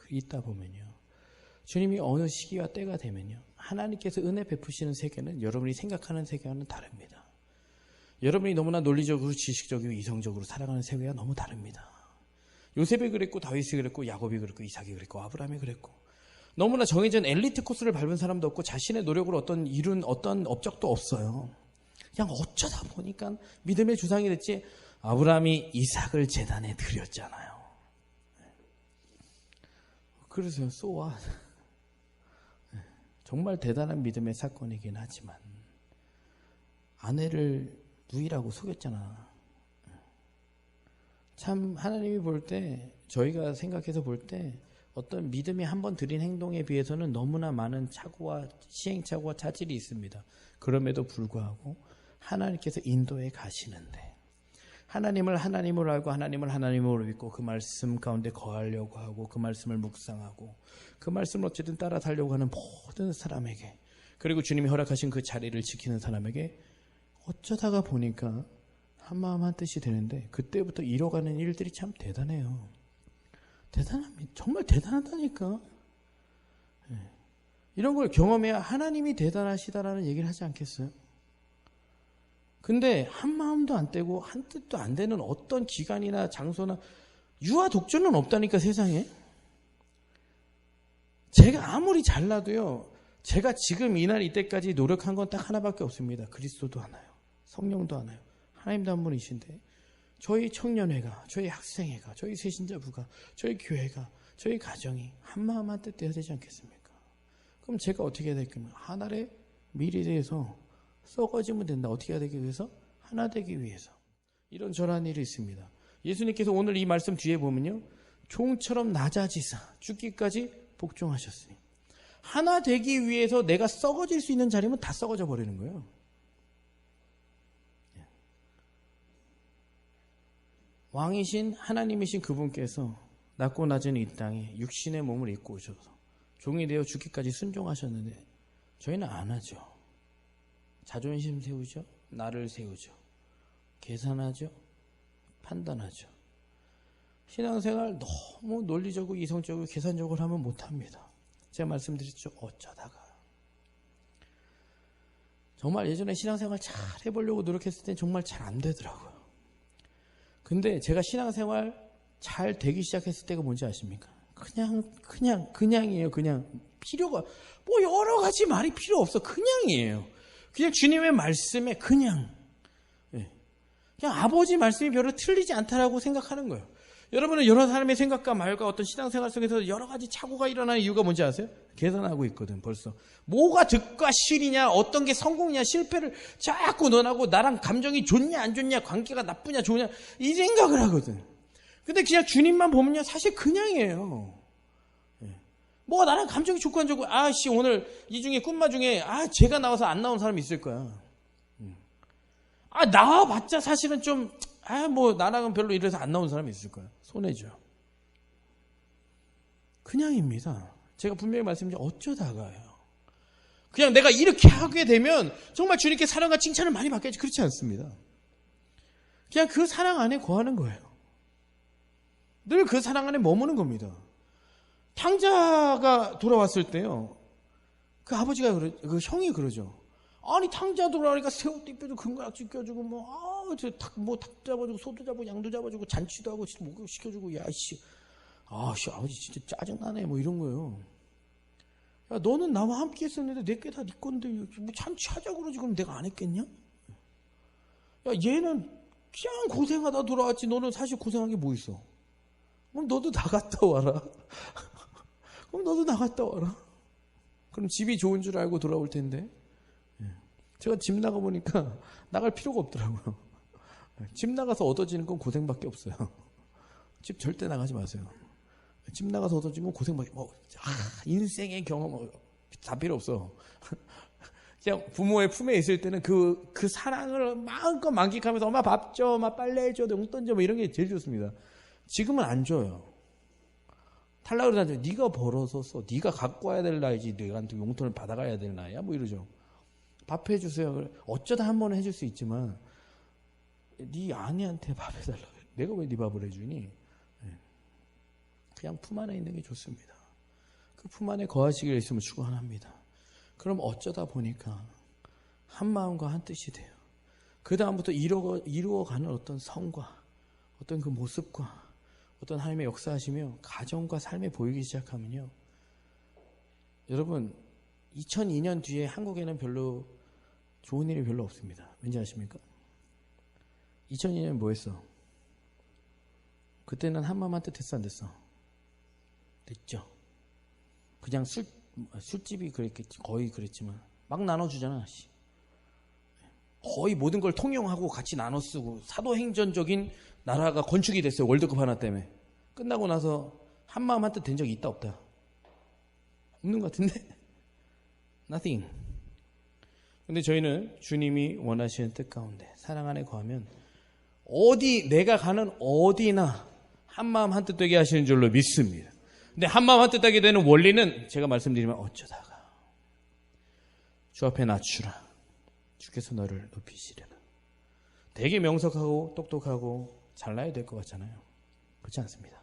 [SPEAKER 1] 있다 보면요, 주님이 어느 시기와 때가 되면요, 하나님께서 은혜 베푸시는 세계는 여러분이 생각하는 세계와는 다릅니다. 여러분이 너무나 논리적으로 지식적이고 이성적으로 살아가는 세계가 너무 다릅니다. 요셉이 그랬고, 다윗이 그랬고, 야곱이 그랬고, 이삭이 그랬고, 아브라함이 그랬고, 너무나 정해진 엘리트 코스를 밟은 사람도 없고 자신의 노력으로 이룬 어떤 업적도 없어요. 그냥 어쩌다 보니까 믿음의 주상이 됐지. 아브라함이 이삭을 제단에 드렸잖아요. 그래서 쏘아 정말 대단한 믿음의 사건이긴 하지만 아내를 누이라고 속였잖아. 참 하나님이 볼 때, 저희가 생각해서 볼 때 어떤 믿음이 한번 들인 행동에 비해서는 너무나 많은 착오와 시행착오와 차질이 있습니다. 그럼에도 불구하고 하나님께서 인도해 가시는데, 하나님을 하나님으로 알고 하나님을 하나님으로 믿고 그 말씀 가운데 거하려고 하고 그 말씀을 묵상하고 그 말씀을 어쨌든 따라 살려고 하는 모든 사람에게, 그리고 주님이 허락하신 그 자리를 지키는 사람에게 어쩌다가 보니까 한마음 한뜻이 되는데, 그때부터 이뤄가는 일들이 참 대단해요. 대단합니다. 정말 대단하다니까. 이런 걸 경험해야 하나님이 대단하시다라는 얘기를 하지 않겠어요? 근데 한 마음도 안 떼고 한 뜻도 안 되는 어떤 기간이나 장소나 유아 독존은 없다니까, 세상에. 제가 아무리 잘나도요, 제가 지금 이날 이때까지 노력한 건 딱 하나밖에 없습니다. 그리스도도 하나요, 성령도 하나요, 하나님도 한 분이신데, 저희 청년회가, 저희 학생회가, 저희 새신자부가, 저희 교회가, 저희 가정이 한마음 한뜻 되어야 되지 않겠습니까? 그럼 제가 어떻게 해야 될까요? 하나의 미래에 대해서 썩어지면 된다. 어떻게 해야 되기 위해서? 하나 되기 위해서. 이런 저런 일이 있습니다. 예수님께서 오늘 이 말씀 뒤에 보면요, 종처럼 낮아지사 죽기까지 복종하셨으니, 하나 되기 위해서 내가 썩어질 수 있는 자리면 다 썩어져 버리는 거예요. 왕이신 하나님이신 그분께서 낮고 낮은 이 땅에 육신의 몸을 입고 오셔서 종이 되어 죽기까지 순종하셨는데 저희는 안 하죠. 자존심 세우죠. 나를 세우죠. 계산하죠. 판단하죠. 신앙생활 너무 논리적으로 이성적으로 계산적으로 하면 못합니다. 제가 말씀드렸죠. 어쩌다가. 정말 예전에 신앙생활 잘 해보려고 노력했을 때 정말 잘 안 되더라고요. 근데 제가 신앙생활 잘 되기 시작했을 때가 뭔지 아십니까? 그냥이에요. 그냥 필요가, 뭐 여러 가지 말이 필요 없어. 그냥이에요. 그냥 주님의 말씀에 그냥 아버지 말씀이 별로 틀리지 않다라고 생각하는 거예요. 여러분은 여러 사람의 생각과 말과 어떤 신앙생활 속에서 여러 가지 착오가 일어나는 이유가 뭔지 아세요? 계산하고 있거든, 벌써. 뭐가 득과 실이냐, 어떤 게 성공이냐, 실패를 자꾸 논하고 나랑 감정이 좋냐, 안 좋냐, 관계가 나쁘냐, 좋냐, 이 생각을 하거든. 근데 그냥 주님만 보면요, 사실 그냥이에요. 뭐가 나랑 감정이 좋고 안 좋고, 오늘 이 중에 꿈마 중에, 쟤가 나와서 안 나온 사람이 있을 거야. 나와봤자 사실은 좀, 나랑은 별로 이래서 안 나온 사람이 있을 거야. 손해죠. 그냥입니다. 제가 분명히 말씀드린 어쩌다가요. 그냥 내가 이렇게 하게 되면 정말 주님께 사랑과 칭찬을 많이 받겠지. 그렇지 않습니다. 그냥 그 사랑 안에 거하는 거예요. 늘 그 사랑 안에 머무는 겁니다. 탕자가 돌아왔을 때요, 그 아버지가 그 형이 그러죠. 아니, 탕자 돌아오니까 새우도 입혀주고 금가락지 껴주고 닭 잡아주고 소도 잡아주고 양도 잡아주고 잔치도 하고 목욕 시켜주고, 아버지 진짜 짜증나네, 뭐 이런 거예요. 야, 너는 나와 함께 했었는데 내게 다 네 건데 뭐 잔치하자고 그러지, 그럼 내가 안 했겠냐? 야, 얘는 그냥 고생하다 돌아왔지, 너는 사실 고생한 게 뭐 있어? 그럼 너도 나갔다 와라. 그럼 너도 나갔다 와라. 그럼 집이 좋은 줄 알고 돌아올 텐데. 제가 집 나가보니까 나갈 필요가 없더라고요. 집 나가서 얻어지는 건 고생밖에 없어요. 집 절대 나가지 마세요. 집 나가서 얻어지는 건 고생밖에 인생의 경험 다 필요 없어. 그냥 부모의 품에 있을 때는 그 사랑을 마음껏 만끽하면서 엄마 밥 줘, 엄마 빨래 줘, 용돈 줘, 뭐 이런 게 제일 좋습니다. 지금은 안 줘요. 탈락을 하죠. 네가 벌어서 써. 네가 갖고 와야 될 나이지. 네가 용돈을 받아가야 될 나이야. 뭐 이러죠. 밥 해주세요. 어쩌다 한 번은 해줄 수 있지만 네 아내한테 밥 해달라고. 내가 왜 네 밥을 해주니? 그냥 품 안에 있는 게 좋습니다. 그 품 안에 거하시기를 있으면 축원합니다. 그럼 어쩌다 보니까 한 마음과 한 뜻이 돼요. 그 다음부터 이루어가는 어떤 성과, 어떤 그 모습과 어떤 하나님의 역사하시며 가정과 삶에 보이기 시작하면요. 여러분 2002년 뒤에 한국에는 별로 좋은 일이 별로 없습니다. 왠지 아십니까? 2002년 뭐 했어? 그때는 한마음 한뜻 했어 안 됐어? 됐죠. 그냥 술집이 그랬겠지. 거의 그랬지만 막 나눠주잖아. 거의 모든 걸 통용하고 같이 나눠 쓰고 사도행전적인 나라가 건축이 됐어요. 월드컵 하나 때문에. 끝나고 나서 한마음 한뜻 된 적이 있다 없다? 없는 것 같은데? Nothing. 근데 저희는 주님이 원하시는 뜻 가운데 사랑 안에 거하면 내가 가는 어디나 한마음 한뜻 되게 하시는 줄로 믿습니다. 근데 한마음 한뜻 하게 되는 원리는 제가 말씀드리면 어쩌다가 주 앞에 낮추라. 주께서 너를 높이시려나. 되게 명석하고 똑똑하고 잘나야 될 것 같잖아요. 그렇지 않습니다.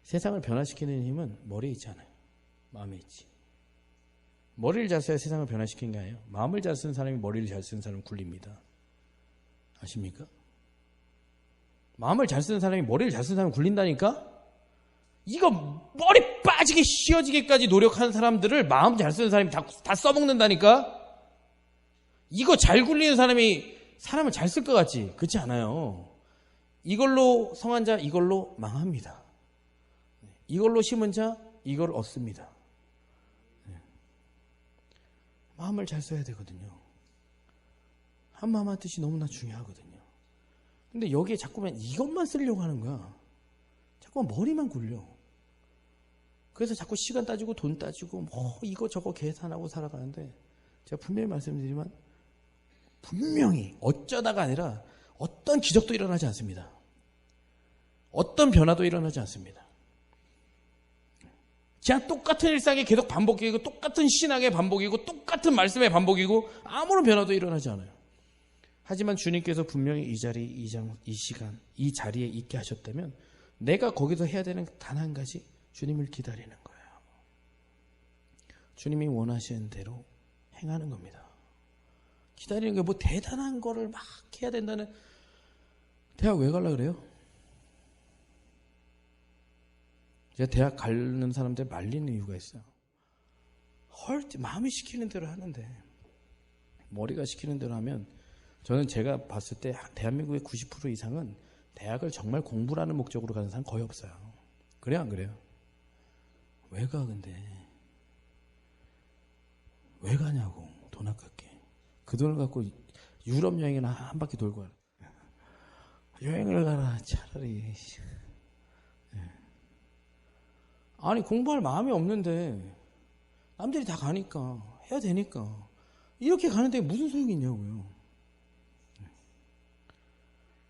[SPEAKER 1] 세상을 변화시키는 힘은 머리에 있지 않아요. 마음에 있지. 머리를 잘 써야 세상을 변화시키는 게 아니에요. 마음을 잘 쓰는 사람이 머리를 잘 쓰는 사람은 굴립니다. 아십니까? 마음을 잘 쓰는 사람이 머리를 잘 쓰는 사람은 굴린다니까? 이거 머리 빠지게 씌어지게까지 노력하는 사람들을 마음 잘 쓰는 사람이 다 써먹는다니까? 이거 잘 굴리는 사람이 사람을 잘 쓸 것 같지? 그렇지 않아요. 이걸로 성한 자 이걸로 망합니다. 이걸로 심은 자 이걸 얻습니다. 마음을 잘 써야 되거든요. 한마음 한 뜻이 너무나 중요하거든요. 근데 여기에 자꾸만 이것만 쓰려고 하는 거야. 자꾸만 머리만 굴려. 그래서 자꾸 시간 따지고 돈 따지고 이거 저거 계산하고 살아가는데 제가 분명히 말씀드리지만 분명히 어쩌다가 아니라 어떤 기적도 일어나지 않습니다. 어떤 변화도 일어나지 않습니다. 그냥 똑같은 일상이 계속 반복이고 똑같은 신앙의 반복이고 똑같은 말씀의 반복이고 아무런 변화도 일어나지 않아요. 하지만 주님께서 분명히 이 자리, 이 시간, 이 자리에 있게 하셨다면 내가 거기서 해야 되는 단 한 가지 주님을 기다리는 거예요. 주님이 원하시는 대로 행하는 겁니다. 기다리는 게 뭐 대단한 거를 막 해야 된다는. 대학 왜 가려고 그래요? 제가 대학 가는 사람들 말리는 이유가 있어요. 마음이 시키는 대로 하는데 머리가 시키는 대로 하면 저는 제가 봤을 때 대한민국의 90% 이상은 대학을 정말 공부라는 목적으로 가는 사람 거의 없어요. 그래요 안 그래요? 왜 가 근데? 왜 가냐고. 돈 아깝게. 그 돈을 갖고 유럽 여행이나 한 바퀴 돌고 가라. 여행을 가라 차라리. 아니 공부할 마음이 없는데 남들이 다 가니까 해야 되니까 이렇게 가는데 무슨 소용이 있냐고요.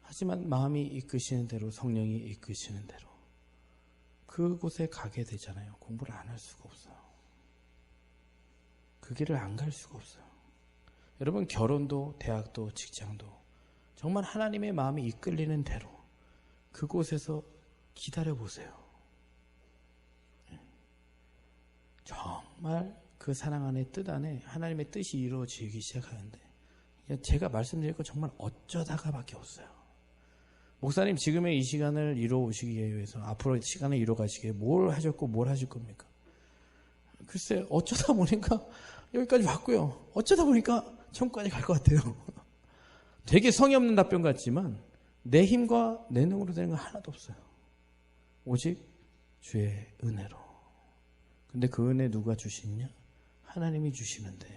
[SPEAKER 1] 하지만 마음이 이끄시는 대로 성령이 이끄시는 대로 그곳에 가게 되잖아요. 공부를 안 할 수가 없어요. 그 길을 안 갈 수가 없어요. 여러분 결혼도 대학도 직장도 정말 하나님의 마음이 이끌리는 대로 그곳에서 기다려보세요. 정말 그 사랑 안에 뜻 안에 하나님의 뜻이 이루어지기 시작하는데 제가 말씀드릴 건 정말 어쩌다가밖에 없어요. 목사님 지금의 이 시간을 이루어오시기 위해서 앞으로 시간을 이루어가시기에 뭘 하셨고 뭘 하실 겁니까? 글쎄 어쩌다 보니까 여기까지 왔고요. 어쩌다 보니까 천국까지 갈 것 같아요. 되게 성의 없는 답변 같지만 내 힘과 내 능으로 되는 건 하나도 없어요. 오직 주의 은혜로. 근데 그 은혜 누가 주시냐? 하나님이 주시는데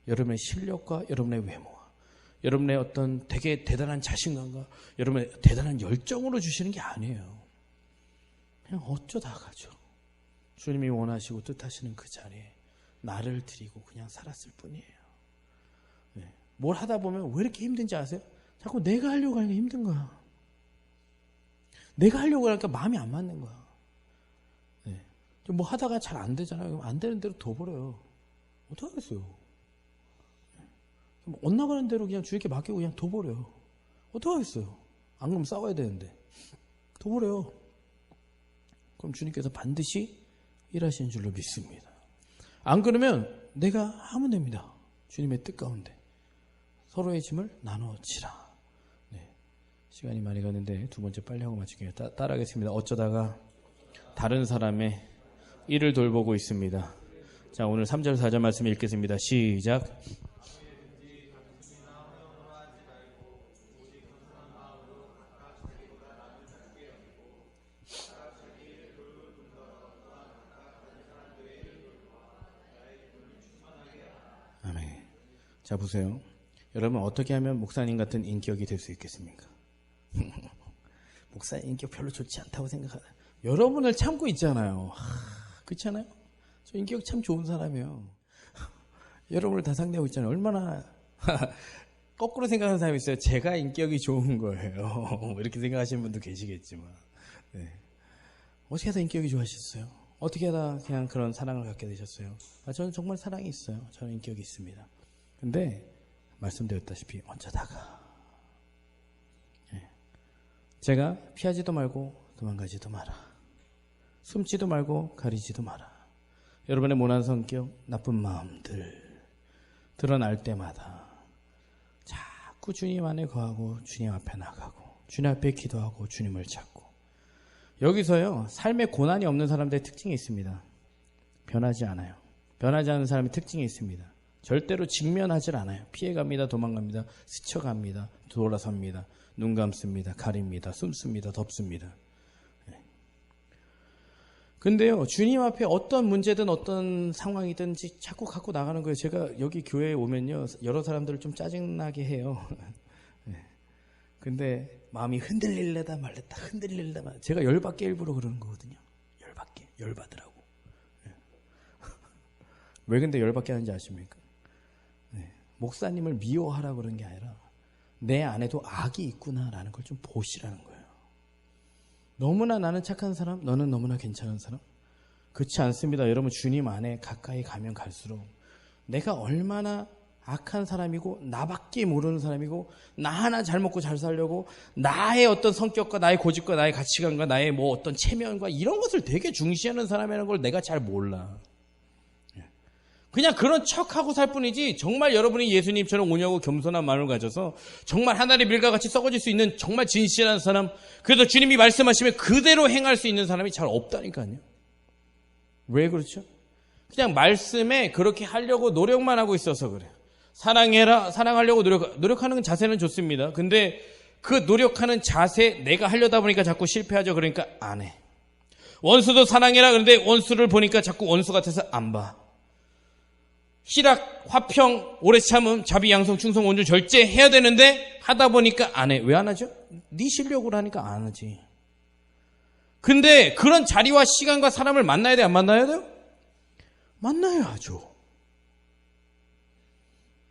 [SPEAKER 1] 여러분의 실력과 여러분의 외모와 여러분의 어떤 되게 대단한 자신감과 여러분의 대단한 열정으로 주시는 게 아니에요. 그냥 어쩌다가죠. 주님이 원하시고 뜻하시는 그 자리에 나를 드리고 그냥 살았을 뿐이에요. 네. 뭘 하다 보면 왜 이렇게 힘든지 아세요? 자꾸 내가 하려고 하니까 힘든 거야. 내가 하려고 하니까 마음이 안 맞는 거야. 네. 뭐 하다가 잘 안 되잖아요. 그럼 안 되는 대로 둬버려요. 어떡하겠어요? 네. 엇나가는 대로 그냥 주님께 맡기고 그냥 둬버려요. 어떡하겠어요? 안 그러면 싸워야 되는데. 둬버려요. 그럼 주님께서 반드시 일하시는 줄로 믿습니다. 안 그러면 내가 하면 됩니다. 주님의 뜻 가운데 서로의 짐을 나눠지라. 네. 시간이 많이 가는데 두 번째 빨리 하고 마칠게요. 따라하겠습니다. 어쩌다가 다른 사람의 일을 돌보고 있습니다. 자, 오늘 3절 4절 말씀 읽겠습니다. 시작. 아멘. 자, 보세요. 여러분 어떻게 하면 목사님 같은 인격이 될 수 있겠습니까? 목사님 인격 별로 좋지 않다고 생각하나요? 여러분을 참고 있잖아요. 그렇지 않아요? 저 인격 참 좋은 사람이에요. 여러분을 다 상대하고 있잖아요. 얼마나 거꾸로 생각하는 사람이 있어요. 제가 인격이 좋은 거예요. 이렇게 생각하시는 분도 계시겠지만 네. 어떻게 하다 인격이 좋아하셨어요? 어떻게 하다 그냥 그런 사랑을 갖게 되셨어요? 저는 정말 사랑이 있어요. 저는 인격이 있습니다. 근데 말씀드렸다시피 어쩌다가 제가 피하지도 말고 도망가지도 마라. 숨지도 말고 가리지도 마라. 여러분의 모난 성격, 나쁜 마음들 드러날 때마다 자꾸 주님 안에 거하고 주님 앞에 나가고 주님 앞에 기도하고 주님을 찾고. 여기서요, 삶에 고난이 없는 사람들의 특징이 있습니다. 변하지 않아요. 변하지 않는 사람의 특징이 있습니다. 절대로 직면하질 않아요. 피해갑니다. 도망갑니다. 스쳐갑니다. 돌아섭니다. 눈 감습니다. 가립니다. 숨습니다. 덮습니다. 근데요, 주님 앞에 어떤 문제든 어떤 상황이든지 자꾸 갖고 나가는 거예요. 제가 여기 교회에 오면요, 여러 사람들을 좀 짜증나게 해요. 근데 마음이 흔들릴래다 말랬다, 흔들릴래다 말랬다. 제가 열받게 일부러 그러는 거거든요. 열받게, 열받으라고. 왜 근데 열받게 하는지 아십니까? 목사님을 미워하라고 그런 게 아니라 내 안에도 악이 있구나라는 걸 좀 보시라는 거예요. 너무나 나는 착한 사람, 너는 너무나 괜찮은 사람? 그렇지 않습니다. 여러분, 주님 안에 가까이 가면 갈수록 내가 얼마나 악한 사람이고 나밖에 모르는 사람이고 나 하나 잘 먹고 잘 살려고 나의 어떤 성격과 나의 고집과 나의 가치관과 나의 뭐 어떤 체면과 이런 것을 되게 중시하는 사람이라는 걸 내가 잘 몰라. 그냥 그런 척하고 살 뿐이지 정말 여러분이 예수님처럼 온유하고 겸손한 마음을 가져서 정말 하나님의 밀과 같이 썩어질 수 있는 정말 진실한 사람, 그래서 주님이 말씀하시면 그대로 행할 수 있는 사람이 잘 없다니까요. 왜 그렇죠? 그냥 말씀에 그렇게 하려고 노력만 하고 있어서 그래요. 사랑해라, 사랑하려고 노력하는 자세는 좋습니다. 근데 그 노력하는 자세 내가 하려다 보니까 자꾸 실패하죠. 그러니까 안 해. 원수도 사랑해라, 그런데 원수를 보니까 자꾸 원수 같아서 안 봐. 희락, 화평, 오래 참음, 자비, 양성, 충성, 온유, 절제 해야 되는데 하다 보니까 안 해. 왜 안 하죠? 네 실력으로 하니까 안 하지. 근데 그런 자리와 시간과 사람을 만나야 돼, 안 만나야 돼요? 만나야죠.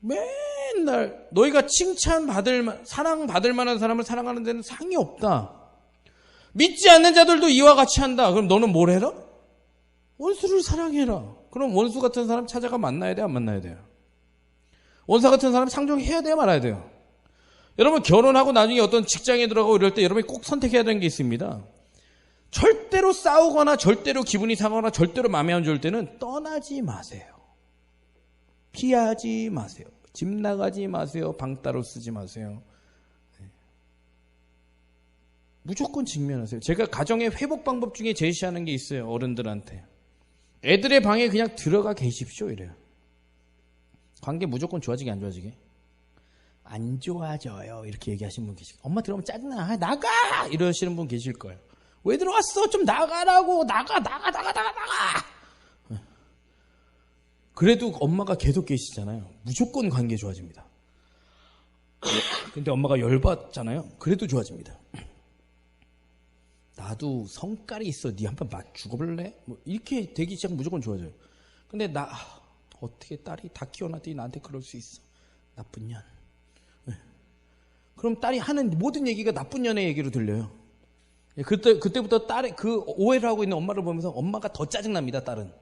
[SPEAKER 1] 맨날 너희가 칭찬받을, 사랑받을 만한 사람을 사랑하는 데는 상이 없다. 믿지 않는 자들도 이와 같이 한다. 그럼 너는 뭘 해라? 원수를 사랑해라. 그럼 원수 같은 사람 찾아가 만나야 돼요, 안 만나야 돼요? 원수 같은 사람 상종해야 돼요, 말아야 돼요? 여러분, 결혼하고 나중에 어떤 직장에 들어가고 이럴 때 여러분이 꼭 선택해야 되는 게 있습니다. 절대로 싸우거나 절대로 기분이 상하거나 절대로 마음에 안 좋을 때는 떠나지 마세요. 피하지 마세요. 집 나가지 마세요. 방 따로 쓰지 마세요. 무조건 직면하세요. 제가 가정의 회복 방법 중에 제시하는 게 있어요. 어른들한테. 애들의 방에 그냥 들어가 계십시오 이래요. 관계 무조건 좋아지게 안 좋아지게? 안 좋아져요. 이렇게 얘기하시는 분 계시고, 엄마 들어오면 짜증나, 나가! 이러시는 분 계실 거예요. 왜 들어왔어? 좀 나가라고. 나가. 그래도 엄마가 계속 계시잖아요. 무조건 관계 좋아집니다. 근데 엄마가 열받잖아요. 그래도 좋아집니다. 나도 성깔이 있어. 네 한번 죽어볼래? 뭐 이렇게 되기 시작하면 무조건 좋아져요. 근데 어떻게 딸이 다 키워놨더니 나한테 그럴 수 있어. 나쁜 년. 그럼 딸이 하는 모든 얘기가 나쁜 년의 얘기로 들려요. 그때부터 딸의 그 오해를 하고 있는 엄마를 보면서 엄마가 더 짜증납니다, 딸은.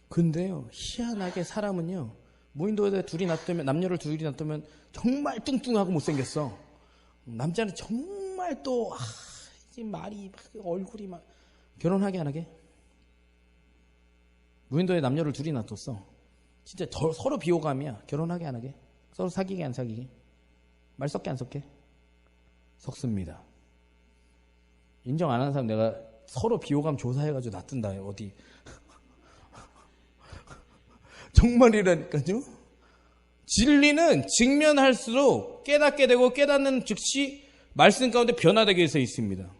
[SPEAKER 1] 근데요, 희한하게 사람은요, 무인도에 남녀를 둘이 놔두면 정말 뚱뚱하고 못생겼어. 남자는 정말 또, 이제 말이, 얼굴이 막, 결혼하게 안 하게? 무인도에 남녀를 둘이 놔뒀어. 진짜 서로 비호감이야. 결혼하게 안 하게? 서로 사귀게 안 사귀게? 말 섞게 안 섞게? 섞습니다. 인정 안 하는 사람 내가 서로 비호감 조사해가지고 놔둔다. 어디. 정말이라니까요. 진리는 직면할수록 깨닫게 되고 깨닫는 즉시 말씀 가운데 변화되게 돼 있습니다.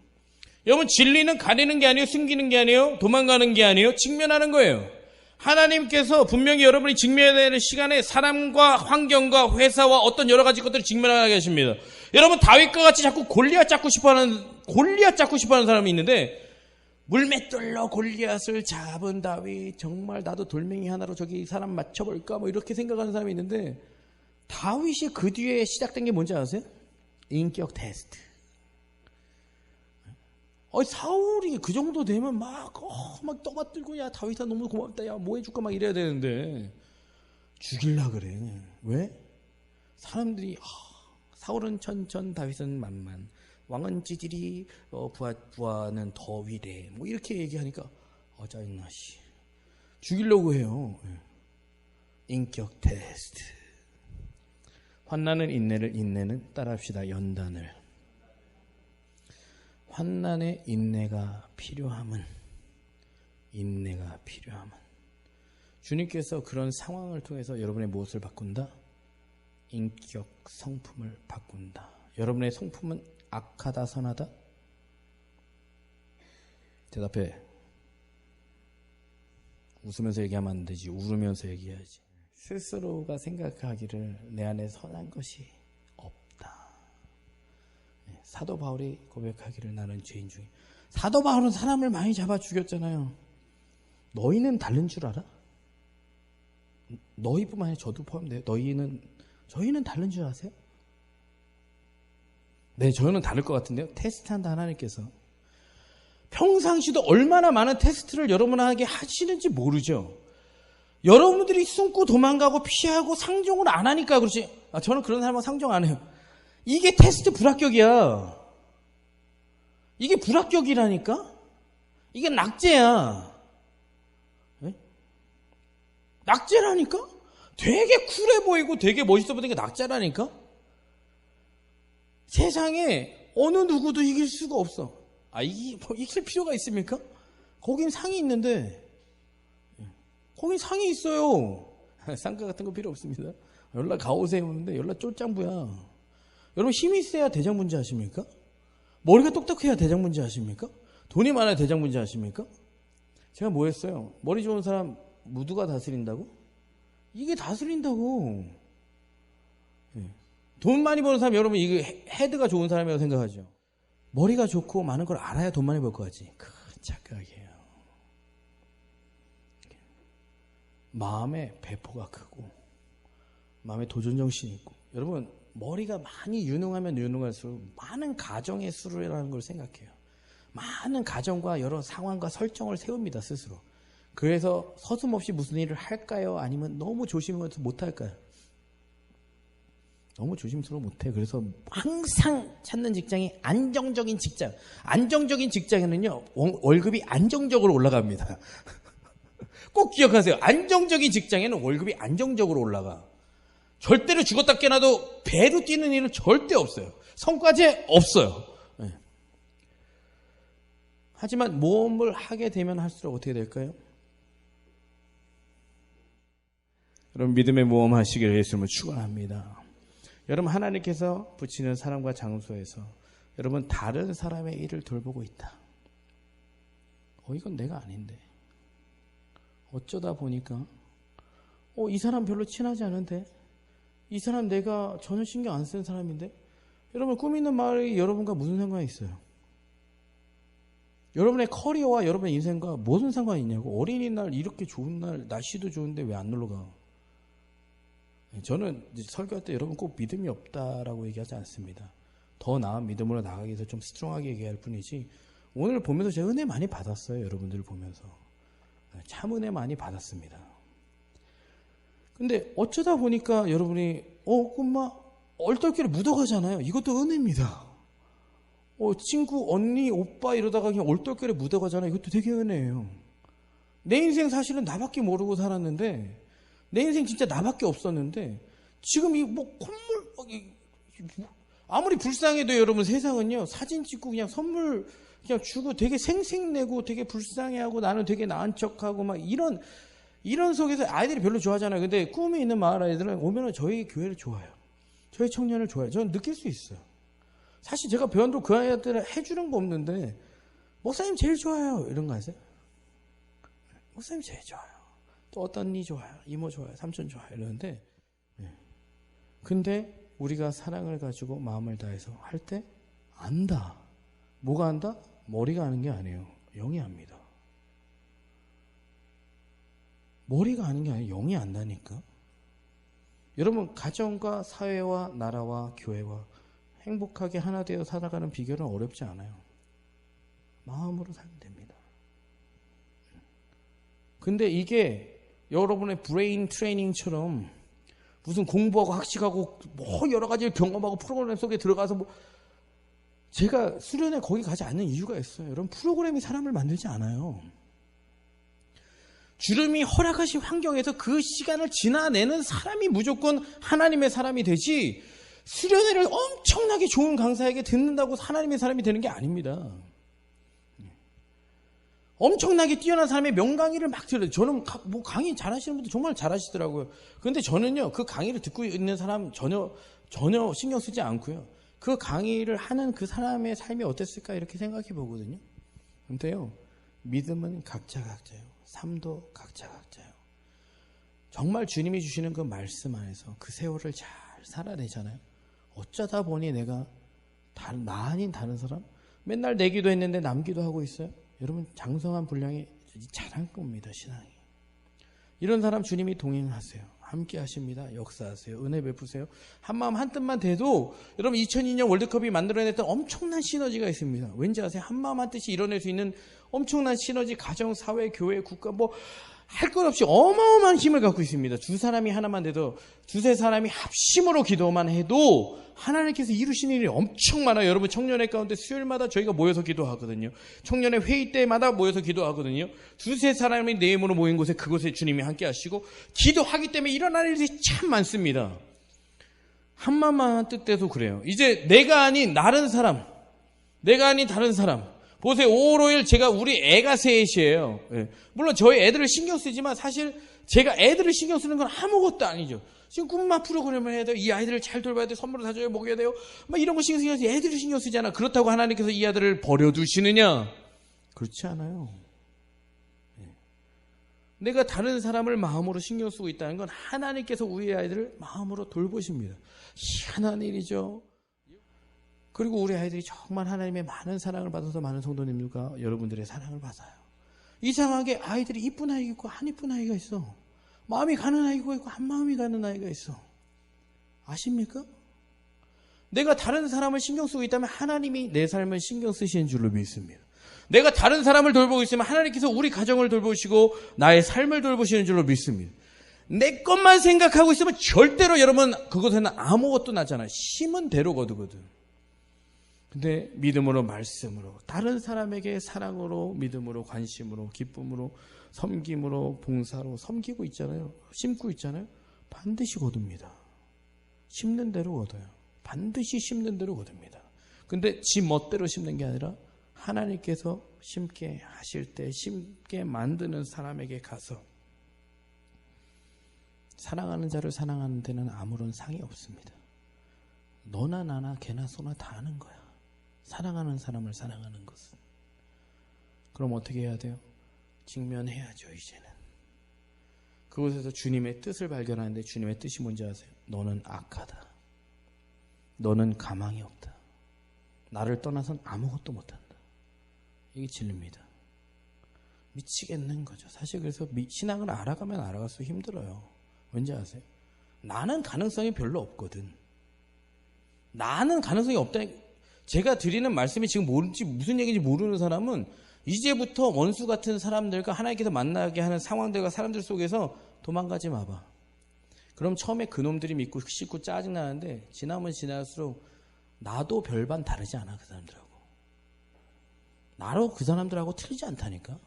[SPEAKER 1] 여러분, 진리는 가리는 게 아니에요. 숨기는 게 아니에요. 도망가는 게 아니에요. 직면하는 거예요. 하나님께서 분명히 여러분이 직면해야 되는 시간에 사람과 환경과 회사와 어떤 여러 가지 것들을 직면하게 하십니다. 여러분, 다윗과 같이 자꾸 골리앗 잡고 싶어하는 사람이 있는데, 물맷돌로 골리앗을 잡은 다윗, 정말 나도 돌멩이 하나로 저기 사람 맞춰볼까 뭐 이렇게 생각하는 사람이 있는데, 다윗이 그 뒤에 시작된 게 뭔지 아세요? 인격 테스트. 사울이 그 정도 되면 막 떠받들고, 야, 다윗아 너무 고맙다. 야, 뭐 해줄까? 막 이래야 되는데, 죽일라 그래. 왜? 사람들이, 사울은 천천, 다윗은 만만. 왕은 찌질이, 부하는 더위래. 뭐 이렇게 얘기하니까, 짜증나, 씨. 죽이려고 해요. 인격 테스트. 환난은 인내를, 인내는 따라합시다. 연단을. 환난의 인내가 필요함은 주님께서 그런 상황을 통해서 여러분의 무엇을 바꾼다? 인격 성품을 바꾼다. 여러분의 성품은 악하다, 선하다? 대답해. 웃으면서 얘기하면 안 되지. 울으면서 얘기해야지. 스스로가 생각하기를 내 안에 선한 것이 없다. 사도 바울이 고백하기를 나는 죄인 중에. 사도 바울은 사람을 많이 잡아 죽였잖아요. 너희는 다른 줄 알아? 너희뿐만 아니라 저도 포함돼요. 저희는 다른 줄 아세요? 네, 저는 다를 것 같은데요. 테스트한다 하나님께서. 평상시도 얼마나 많은 테스트를 여러분에게 하시는지 모르죠. 여러분들이 숨고 도망가고 피하고 상종을 안 하니까 그렇지. 저는 그런 사람은 상종 안 해요. 이게 테스트 불합격이야. 이게 불합격이라니까? 이게 낙제야. 네? 낙제라니까? 되게 쿨해 보이고 되게 멋있어 보이는 게 낙제라니까? 세상에 어느 누구도 이길 수가 없어. 이길 필요가 있습니까? 거긴 상이 있는데, 거긴 상이 있어요. 쌍가 같은 거 필요 없습니다. 연락 가오세요 하는데 연락 쫄짱부야. 여러분, 힘이 있어야 대장 문제 아십니까? 머리가 똑똑해야 대장 문제 아십니까? 돈이 많아야 대장 문제 아십니까? 제가 뭐 했어요? 머리 좋은 사람 무두가 다스린다고? 이게 다스린다고. 돈 많이 버는 사람, 여러분, 이게 헤드가 좋은 사람이라고 생각하죠. 머리가 좋고 많은 걸 알아야 돈 많이 벌 것 같지. 큰 착각이에요. 마음의 배포가 크고 마음에 도전정신이 있고, 여러분, 머리가 많이 유능하면 유능할수록 많은 가정의 수로라는 걸 생각해요. 많은 가정과 여러 상황과 설정을 세웁니다, 스스로. 그래서 서슴없이 무슨 일을 할까요? 아니면 너무 조심해서 못할까요? 너무 조심스러워 못해. 그래서 항상 찾는 직장이 안정적인 직장. 안정적인 직장에는요, 월급이 안정적으로 올라갑니다. 꼭 기억하세요. 안정적인 직장에는 월급이 안정적으로 올라가. 절대로 죽었다 깨나도 배로 뛰는 일은 절대 없어요. 성과제 없어요. 네. 하지만 모험을 하게 되면 할수록 어떻게 될까요? 여러분, 믿음의 모험 하시기를 예수님을 축원합니다. 여러분, 하나님께서 붙이는 사람과 장소에서 여러분, 다른 사람의 일을 돌보고 있다. 이건 내가 아닌데. 어쩌다 보니까 이 사람 별로 친하지 않은데, 이 사람 내가 전혀 신경 안 쓰는 사람인데. 여러분, 꿈 있는 마을이 여러분과 무슨 상관이 있어요? 여러분의 커리어와 여러분의 인생과 무슨 상관이 있냐고. 어린이날 이렇게 좋은 날, 날씨도 좋은데 왜 안 놀러 가? 저는 설교할 때 여러분 꼭 믿음이 없다라고 얘기하지 않습니다. 더 나은 믿음으로 나가기 위해서 좀 스트롱하게 얘기할 뿐이지, 오늘 보면서 제가 은혜 많이 받았어요. 여러분들 보면서 참 은혜 많이 받았습니다. 근데 어쩌다 보니까 여러분이 꿈마 얼떨결에 묻어가잖아요. 이것도 은혜입니다. 친구, 언니, 오빠 이러다가 그냥 얼떨결에 묻어가잖아요. 이것도 되게 은혜예요. 내 인생 사실은 나밖에 모르고 살았는데, 내 인생 진짜 나밖에 없었는데, 지금 콧물, 아무리 불쌍해도 여러분, 세상은요, 사진 찍고 그냥 선물 그냥 주고 되게 생색내고 되게 불쌍해하고 나는 되게 나은 척하고 막 이런 속에서 아이들이 별로 좋아하잖아요. 근데 꿈이 있는 마을 아이들은 오면은 저희 교회를 좋아해요. 저희 청년을 좋아해요. 저는 느낄 수 있어요. 사실 제가 배웠도 그 아이한테 해주는 거 없는데, 목사님 제일 좋아요. 이런 거 아세요? 목사님 제일 좋아요. 또 어떤 언니 좋아요. 이모 좋아요. 삼촌 좋아요. 이러는데, 근데 우리가 사랑을 가지고 마음을 다해서 할 때 안다. 뭐가 안다? 머리가 아는 게 아니에요. 영이 압니다. 머리가 아는 게 아니에요. 영이 안다니까. 여러분, 가정과 사회와 나라와 교회와 행복하게 하나 되어 살아가는 비결은 어렵지 않아요. 마음으로 살면 됩니다. 근데 이게 여러분의 브레인 트레이닝처럼 무슨 공부하고 학식하고 여러 가지를 경험하고 프로그램 속에 들어가서 제가 수련회 거기 가지 않는 이유가 있어요. 여러분, 프로그램이 사람을 만들지 않아요. 주님이 허락하신 환경에서 그 시간을 지나내는 사람이 무조건 하나님의 사람이 되지, 수련회를 엄청나게 좋은 강사에게 듣는다고 하나님의 사람이 되는 게 아닙니다. 엄청나게 뛰어난 사람의 명강의를 막 들어요. 저는 강의 잘하시는 분들 정말 잘하시더라고요. 그런데 저는요, 그 강의를 듣고 있는 사람 전혀 신경 쓰지 않고요, 그 강의를 하는 그 사람의 삶이 어땠을까 이렇게 생각해 보거든요. 근데요, 믿음은 각자예요. 삶도 각자예요. 정말 주님이 주시는 그 말씀 안에서 그 세월을 잘 살아내잖아요. 어쩌다 보니 내가 나 아닌 다른 사람? 맨날 내기도 했는데 남기도 하고 있어요. 여러분, 장성한 분량이 잘한 겁니다, 신앙이. 이런 사람 주님이 동행하세요. 함께 하십니다. 역사하세요. 은혜 베푸세요. 한마음 한뜻만 돼도 여러분, 2002년 월드컵이 만들어냈던 엄청난 시너지가 있습니다. 왠지 아세요? 한마음 한뜻이 이뤄낼 수 있는 엄청난 시너지, 가정, 사회, 교회, 국가, 할 것 없이 어마어마한 힘을 갖고 있습니다. 두 사람이 하나만 돼도, 두세 사람이 합심으로 기도만 해도 하나님께서 이루시는 일이 엄청 많아요. 여러분, 청년회 가운데 수요일마다 저희가 모여서 기도하거든요. 청년회 회의 때마다 모여서 기도하거든요. 두세 사람이 내 이름으로 모인 곳에, 그곳에 주님이 함께 하시고, 기도하기 때문에 일어날 일이 참 많습니다. 한마음만 뜻대도 그래요. 이제 내가 아닌 다른 사람, 보세요. 5월 5일 우리 애가 셋이에요. 물론 저희 애들을 신경 쓰지만 사실 제가 애들을 신경 쓰는 건 아무것도 아니죠. 지금 꿈만 프로그램을 해야 돼요. 이 아이들을 잘 돌봐야 돼요. 선물을 사줘야 먹여야 돼요. 이런 거 신경 쓰지, 애들을 신경 쓰잖아. 그렇다고 하나님께서 이 아들을 버려두시느냐? 그렇지 않아요. 내가 다른 사람을 마음으로 신경 쓰고 있다는 건 하나님께서 우리 아이들을 마음으로 돌보십니다. 희한한 일이죠. 그리고 우리 아이들이 정말 하나님의 많은 사랑을 받아서 많은 성도님들과 여러분들의 사랑을 받아요. 이상하게 아이들이 이쁜 아이가 있고 안 이쁜 아이가 있어. 마음이 가는 아이가 있고 한 마음이 가는 아이가 있어. 아십니까? 내가 다른 사람을 신경 쓰고 있다면 하나님이 내 삶을 신경 쓰시는 줄로 믿습니다. 내가 다른 사람을 돌보고 있으면 하나님께서 우리 가정을 돌보시고 나의 삶을 돌보시는 줄로 믿습니다. 내 것만 생각하고 있으면 절대로 여러분, 그것에는 아무것도 나잖아요. 심은 대로 거두거든. 근데 믿음으로, 말씀으로, 다른 사람에게 사랑으로, 믿음으로, 관심으로, 기쁨으로, 섬김으로, 봉사로 섬기고 있잖아요. 심고 있잖아요. 반드시 거둡니다. 심는 대로 거둬요. 반드시 심는 대로 거둡니다. 근데 지 멋대로 심는 게 아니라 하나님께서 심게 하실 때, 심게 만드는 사람에게 가서, 사랑하는 자를 사랑하는 데는 아무런 상이 없습니다. 너나 나나 걔나 소나 다 하는 거야. 사랑하는 사람을 사랑하는 것은. 그럼 어떻게 해야 돼요? 직면해야죠. 이제는 그곳에서 주님의 뜻을 발견하는데, 주님의 뜻이 뭔지 아세요? 너는 악하다. 너는 가망이 없다. 나를 떠나선 아무것도 못한다. 이게 진리입니다. 미치겠는 거죠. 사실 그래서 신앙을 알아가면 알아갈수록 힘들어요. 왠지 아세요? 나는 가능성이 별로 없거든. 나는 가능성이 없다. 제가 드리는 말씀이 지금 뭔지 무슨 얘기인지 모르는 사람은 이제부터 원수 같은 사람들과 하나님께서 만나게 하는 상황들과 사람들 속에서 도망가지 마봐. 그럼 처음에 그놈들이 믿고 씻고 짜증나는데 지나면 지날수록 나도 별반 다르지 않아. 그 사람들하고. 나로 그 사람들하고 틀리지 않다니까.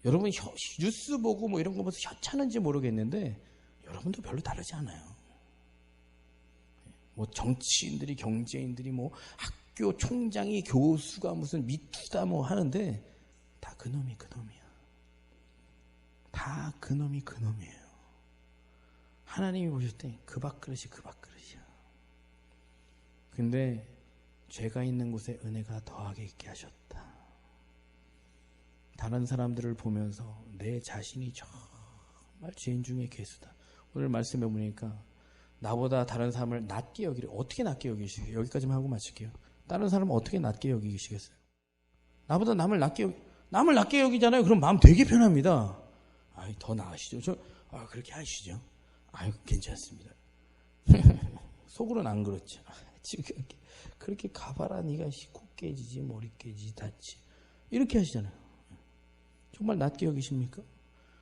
[SPEAKER 1] 여러분 뉴스 보고 뭐 이런 거 보면서 혀차는지 모르겠는데 여러분도 별로 다르지 않아요. 뭐 정치인들이, 경제인들이, 뭐 학교 총장이, 교수가 무슨 미투다 뭐 하는데 다 그놈이 그놈이야. 다 그놈이 그놈이에요. 하나님이 보실 때 그 밥그릇이 그 밥그릇이야. 근데 죄가 있는 곳에 은혜가 더하게 있게 하셨다. 다른 사람들을 보면서 내 자신이 정말 죄인 중에 괴수다. 오늘 말씀해 보니까 나보다 다른 사람을 낮게 여기를 어떻게 낮게 여기시겠어요? 여기까지만 하고 마칠게요. 다른 사람은 어떻게 낮게 여기시겠어요? 나보다 남을 낮게 여기잖아요. 그럼 마음 되게 편합니다. 아이, 더 나으시죠? 그렇게 하시죠. 아유, 괜찮습니다. 속으로는 안 그렇죠. 지금 그렇게 가봐라. 네가 코 깨지지, 머리 깨지지, 다치. 이렇게 하시잖아요. 정말 낮게 여기십니까?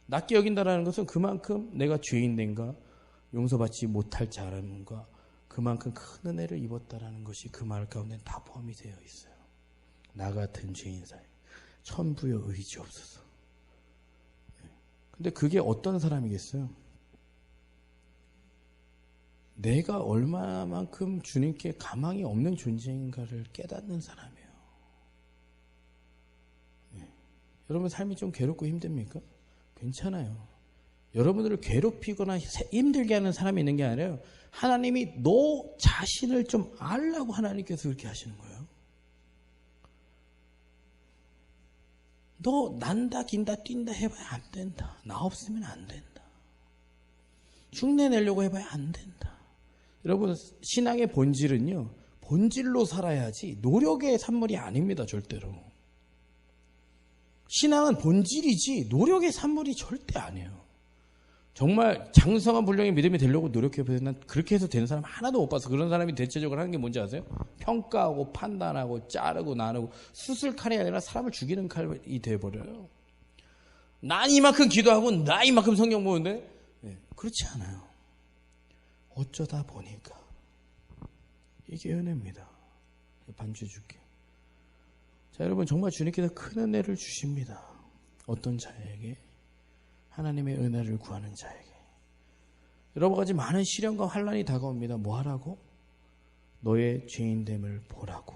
[SPEAKER 1] 낮게 여긴다라는 것은 그만큼 내가 죄인된가, 용서받지 못할 자람과 그만큼 큰 은혜를 입었다라는 것이 그 말 가운데 다 포함이 되어 있어요. 나 같은 죄인 사이 천부여 의지 없어서. 근데 그게 어떤 사람이겠어요? 내가 얼마만큼 주님께 가망이 없는 존재인가를 깨닫는 사람이에요. 여러분 삶이 좀 괴롭고 힘듭니까? 괜찮아요. 여러분들을 괴롭히거나 힘들게 하는 사람이 있는 게 아니라 하나님이 너 자신을 좀 알라고 하나님께서 그렇게 하시는 거예요. 너 난다 긴다 뛴다 해봐야 안 된다. 나 없으면 안 된다. 흉내 내려고 해봐야 안 된다. 여러분 신앙의 본질은요, 본질로 살아야지 노력의 산물이 아닙니다. 절대로. 신앙은 본질이지 노력의 산물이 절대 아니에요. 정말 장성한 분량의 믿음이 되려고 노력해보세요. 난 그렇게 해서 되는 사람 하나도 못 봐서. 그런 사람이 대체적으로 하는 게 뭔지 아세요? 평가하고 판단하고 자르고 나누고 수술칼이 아니라 사람을 죽이는 칼이 돼버려요. 난 이만큼 기도하고 나 이만큼 성경 보는데 그렇지 않아요. 어쩌다 보니까 이게 은혜입니다. 반주해 줄게요. 자, 여러분 정말 주님께서 큰 은혜를 주십니다. 어떤 자에게? 하나님의 은혜를 구하는 자에게. 여러 가지 많은 시련과 환난이 다가옵니다. 뭐 하라고? 너의 죄인됨을 보라고.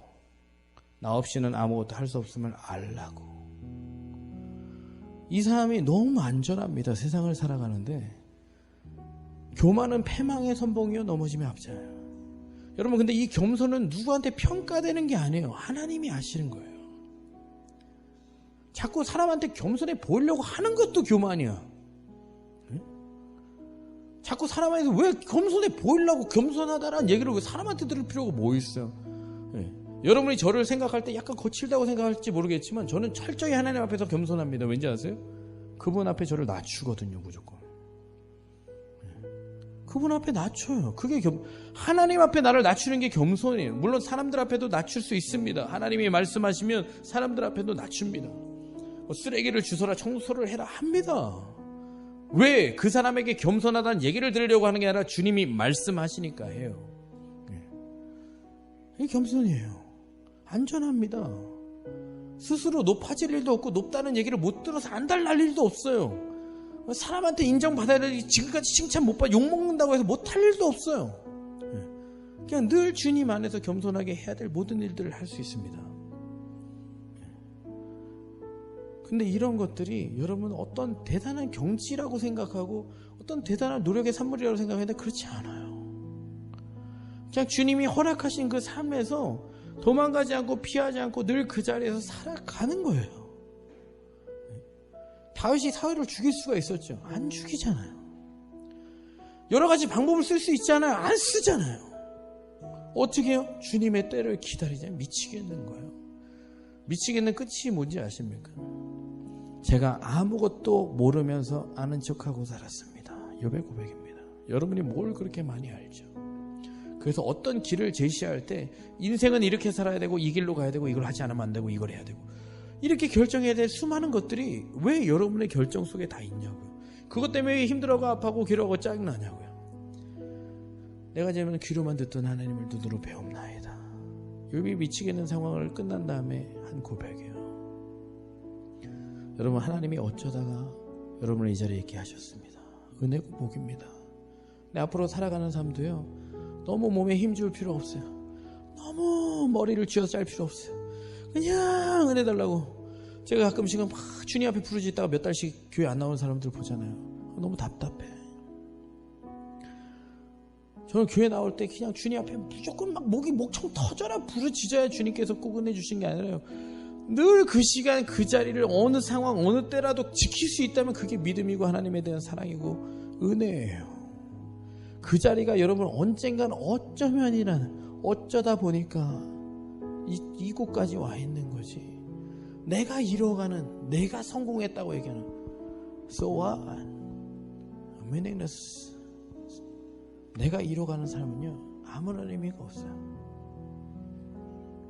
[SPEAKER 1] 나 없이는 아무것도 할 수 없음을 알라고. 이 사람이 너무 안전합니다. 세상을 살아가는데 교만은 패망의 선봉이요 넘어짐의 앞자예요. 여러분 근데 이 겸손은 누구한테 평가되는 게 아니에요. 하나님이 아시는 거예요. 자꾸 사람한테 겸손해 보이려고 하는 것도 교만이야. 자꾸 사람한테서 왜 겸손해 보이려고 겸손하다라는 얘기를 왜 사람한테 들을 필요가 뭐 있어요? 여러분이 저를 생각할 때 약간 거칠다고 생각할지 모르겠지만 저는 철저히 하나님 앞에서 겸손합니다. 왠지 아세요? 그분 앞에 저를 낮추거든요. 무조건. 그분 앞에 낮춰요. 그게 하나님 앞에 나를 낮추는 게 겸손이에요. 물론 사람들 앞에도 낮출 수 있습니다. 하나님이 말씀하시면 사람들 앞에도 낮춥니다. 쓰레기를 주워라 청소를 해라 합니다. 왜? 그 사람에게 겸손하다는 얘기를 들으려고 하는 게 아니라 주님이 말씀하시니까 해요. 이게 겸손이에요. 안전합니다. 스스로 높아질 일도 없고 높다는 얘기를 못 들어서 안달날 일도 없어요. 사람한테 인정받아야 되지 지금까지 칭찬 못 받아 욕먹는다고 해서 못할 일도 없어요. 그냥 늘 주님 안에서 겸손하게 해야 될 모든 일들을 할 수 있습니다. 근데 이런 것들이 여러분 어떤 대단한 경지라고 생각하고 어떤 대단한 노력의 산물이라고 생각하는데 그렇지 않아요. 그냥 주님이 허락하신 그 삶에서 도망가지 않고 피하지 않고 늘 그 자리에서 살아가는 거예요. 다윗이 사울을 죽일 수가 있었죠. 안 죽이잖아요. 여러 가지 방법을 쓸 수 있잖아요. 안 쓰잖아요. 어떻게 해요? 주님의 때를 기다리자. 미치겠는 거예요. 미치겠는 끝이 뭔지 아십니까? 제가 아무것도 모르면서 아는 척하고 살았습니다. 욥의 고백입니다. 여러분이 뭘 그렇게 많이 알죠? 그래서 어떤 길을 제시할 때 인생은 이렇게 살아야 되고 이 길로 가야 되고 이걸 하지 않으면 안 되고 이걸 해야 되고 이렇게 결정해야 될 수많은 것들이 왜 여러분의 결정 속에 다 있냐고요. 그것 때문에 힘들어하고 아파하고 괴로워하고 짜증나냐고요. 내가 지금 귀로만 듣던 하나님을 눈으로 배움나이다. 욥이 미치겠는 상황을 끝난 다음에 한 고백이에요. 여러분, 하나님이 어쩌다가 여러분을 이 자리에 있게 하셨습니다. 은혜고 복입니다. 내 앞으로 살아가는 삶도요, 너무 몸에 힘줄 필요 없어요. 너무 머리를 쥐어서 짤 필요 없어요. 그냥 은혜 달라고. 제가 가끔씩은 막 주님 앞에 부르짖다가 몇 달씩 교회 안 나오는 사람들 보잖아요. 너무 답답해. 저는 교회 나올 때 그냥 주님 앞에 무조건 막 목이 목청 터져라 부르짖어야 주님께서 꼭 은혜 주신 게 아니라요. 늘 그 시간 그 자리를 어느 상황 어느 때라도 지킬 수 있다면 그게 믿음이고 하나님에 대한 사랑이고 은혜예요. 그 자리가 여러분 언젠간 어쩌면이라는 어쩌다 보니까 이곳까지 와 있는 거지. 내가 이뤄가는 내가 성공했다고 얘기하는 So what? meaningless. 내가 이뤄가는 삶은요 아무런 의미가 없어요.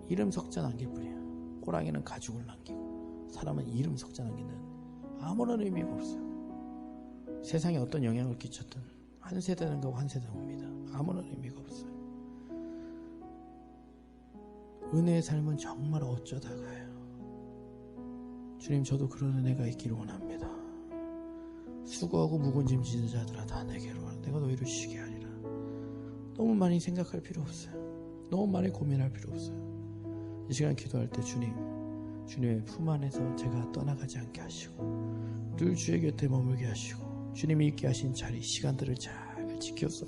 [SPEAKER 1] 이름 석자 남길 뿐이야. 호랑이는 가죽을 남기고 사람은 이름 석자 남기는 아무런 의미가 없어요. 세상에 어떤 영향을 끼쳤든 한 세대는 가고 한 세대는 옵니다. 아무런 의미가 없어요. 은혜의 삶은 정말 어쩌다가요. 주님, 저도 그런 은혜가 있기를 원합니다. 수고하고 무거운 짐 지는 자들아 다 내게로 와라. 내가 너희를 쉬게 하리라. 너무 많이 생각할 필요 없어요. 너무 많이 고민할 필요 없어요. 이 시간 기도할 때 주님의 품 안에서 제가 떠나가지 않게 하시고 늘 주의 곁에 머물게 하시고 주님이 있게 하신 자리 시간들을 잘 지켜서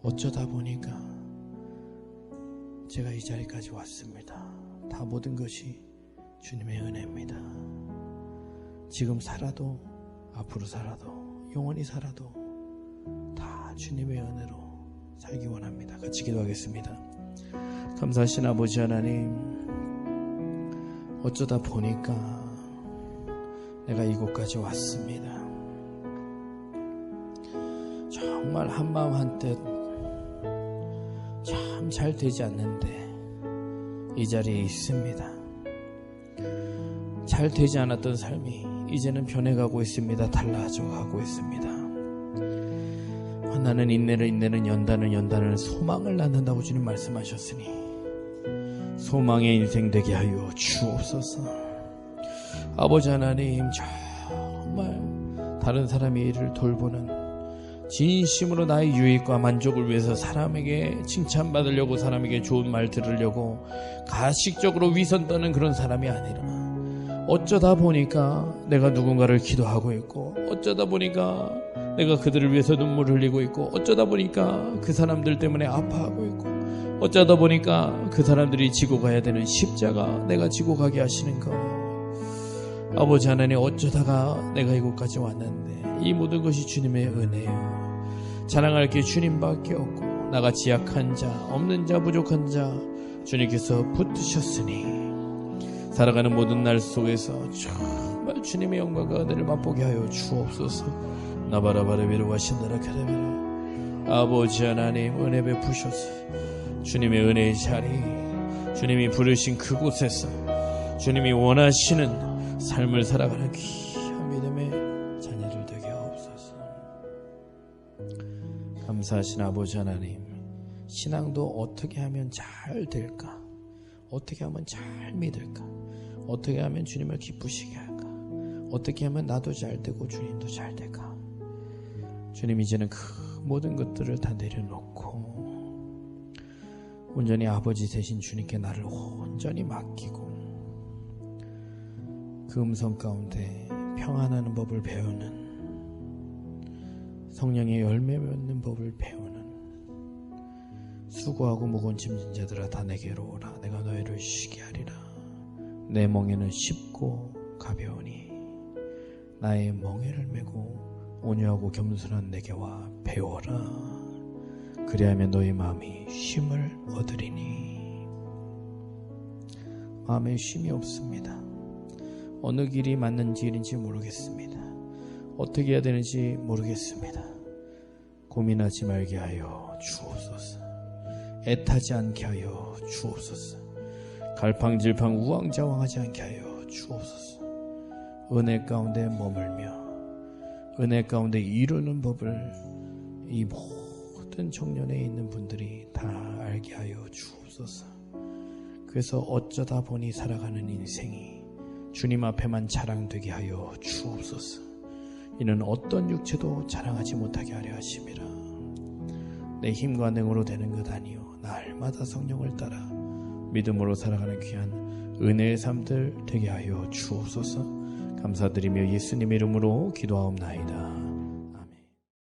[SPEAKER 1] 어쩌다 보니까 제가 이 자리까지 왔습니다. 다 모든 것이 주님의 은혜입니다. 지금 살아도 앞으로 살아도 영원히 살아도 다 주님의 은혜로 살기 원합니다. 같이 기도하겠습니다. 감사하신 아버지 하나님, 어쩌다 보니까 내가 이곳까지 왔습니다. 정말 한마음 한뜻 참 잘 되지 않는데 이 자리에 있습니다. 잘 되지 않았던 삶이 이제는 변해가고 있습니다. 달라져 가고 있습니다. 나는 인내는 연단은 소망을 낳는다고 주님 말씀하셨으니 소망의 인생 되게 하여 주옵소서. 아버지 하나님, 정말 다른 사람의 일을 돌보는 진심으로 나의 유익과 만족을 위해서 사람에게 칭찬받으려고 사람에게 좋은 말 들으려고 가식적으로 위선 떠는 그런 사람이 아니라 어쩌다 보니까 내가 누군가를 기도하고 있고 어쩌다 보니까 내가 그들을 위해서 눈물을 흘리고 있고 어쩌다 보니까 그 사람들 때문에 아파하고 있고 어쩌다 보니까 그 사람들이 지고 가야 되는 십자가 내가 지고 가게 하시는 것. 아버지 하나님, 어쩌다가 내가 이곳까지 왔는데 이 모든 것이 주님의 은혜요. 자랑할 게 주님밖에 없고 나같이 약한 자, 없는 자, 부족한 자 주님께서 붙드셨으니 살아가는 모든 날 속에서 정말 주님의 영광과 은혜를 맛보게 하여 주옵소서. 나바라바레베로 와신다라 카레베로. 아버지 하나님, 은혜 베푸셔서 주님의 은혜의 자리, 주님이 부르신 그곳에서 주님이 원하시는 삶을 살아가는 귀한 믿음의 자녀들 되게 하옵소서. 감사하신 아버지 하나님, 신앙도 어떻게 하면 잘 될까? 어떻게 하면 잘 믿을까? 어떻게 하면 주님을 기쁘시게 할까? 어떻게 하면 나도 잘 되고 주님도 잘 될까? 주님, 이제는 그 모든 것들을 다 내려놓고 온전히 아버지 되신 주님께 나를 온전히 맡기고 그 음성 가운데 평안하는 법을 배우는, 성령의 열매 맺는 법을 배우는 수고하고 무거운 짐진 자들아 다 내게로 오라. 내가 너희를 쉬게 하리라. 내 멍에는 쉽고 가벼우니 나의 멍에를 메고 온유하고 겸손한 내게 와 배워라. 그리하면 너희 마음이 쉼을 얻으리니. 마음에 쉼이 없습니다. 어느 길이 맞는 길인지 모르겠습니다. 어떻게 해야 되는지 모르겠습니다. 고민하지 말게 하여 주옵소서. 애타지 않게 하여 주옵소서. 갈팡질팡 우왕좌왕하지 않게 하여 주옵소서. 은혜 가운데 머물며 은혜 가운데 이루는 법을 이 모든 청년에 있는 분들이 다 알게 하여 주옵소서. 그래서 어쩌다 보니 살아가는 인생이 주님 앞에만 자랑되게 하여 주옵소서. 이는 어떤 육체도 자랑하지 못하게 하려 하심이라. 내 힘과 능으로 되는 것 아니요 날마다 성령을 따라 믿음으로 살아가는 귀한 은혜의 삶들 되게 하여 주옵소서. 감사드리며 예수님 이름으로 기도하옵나이다.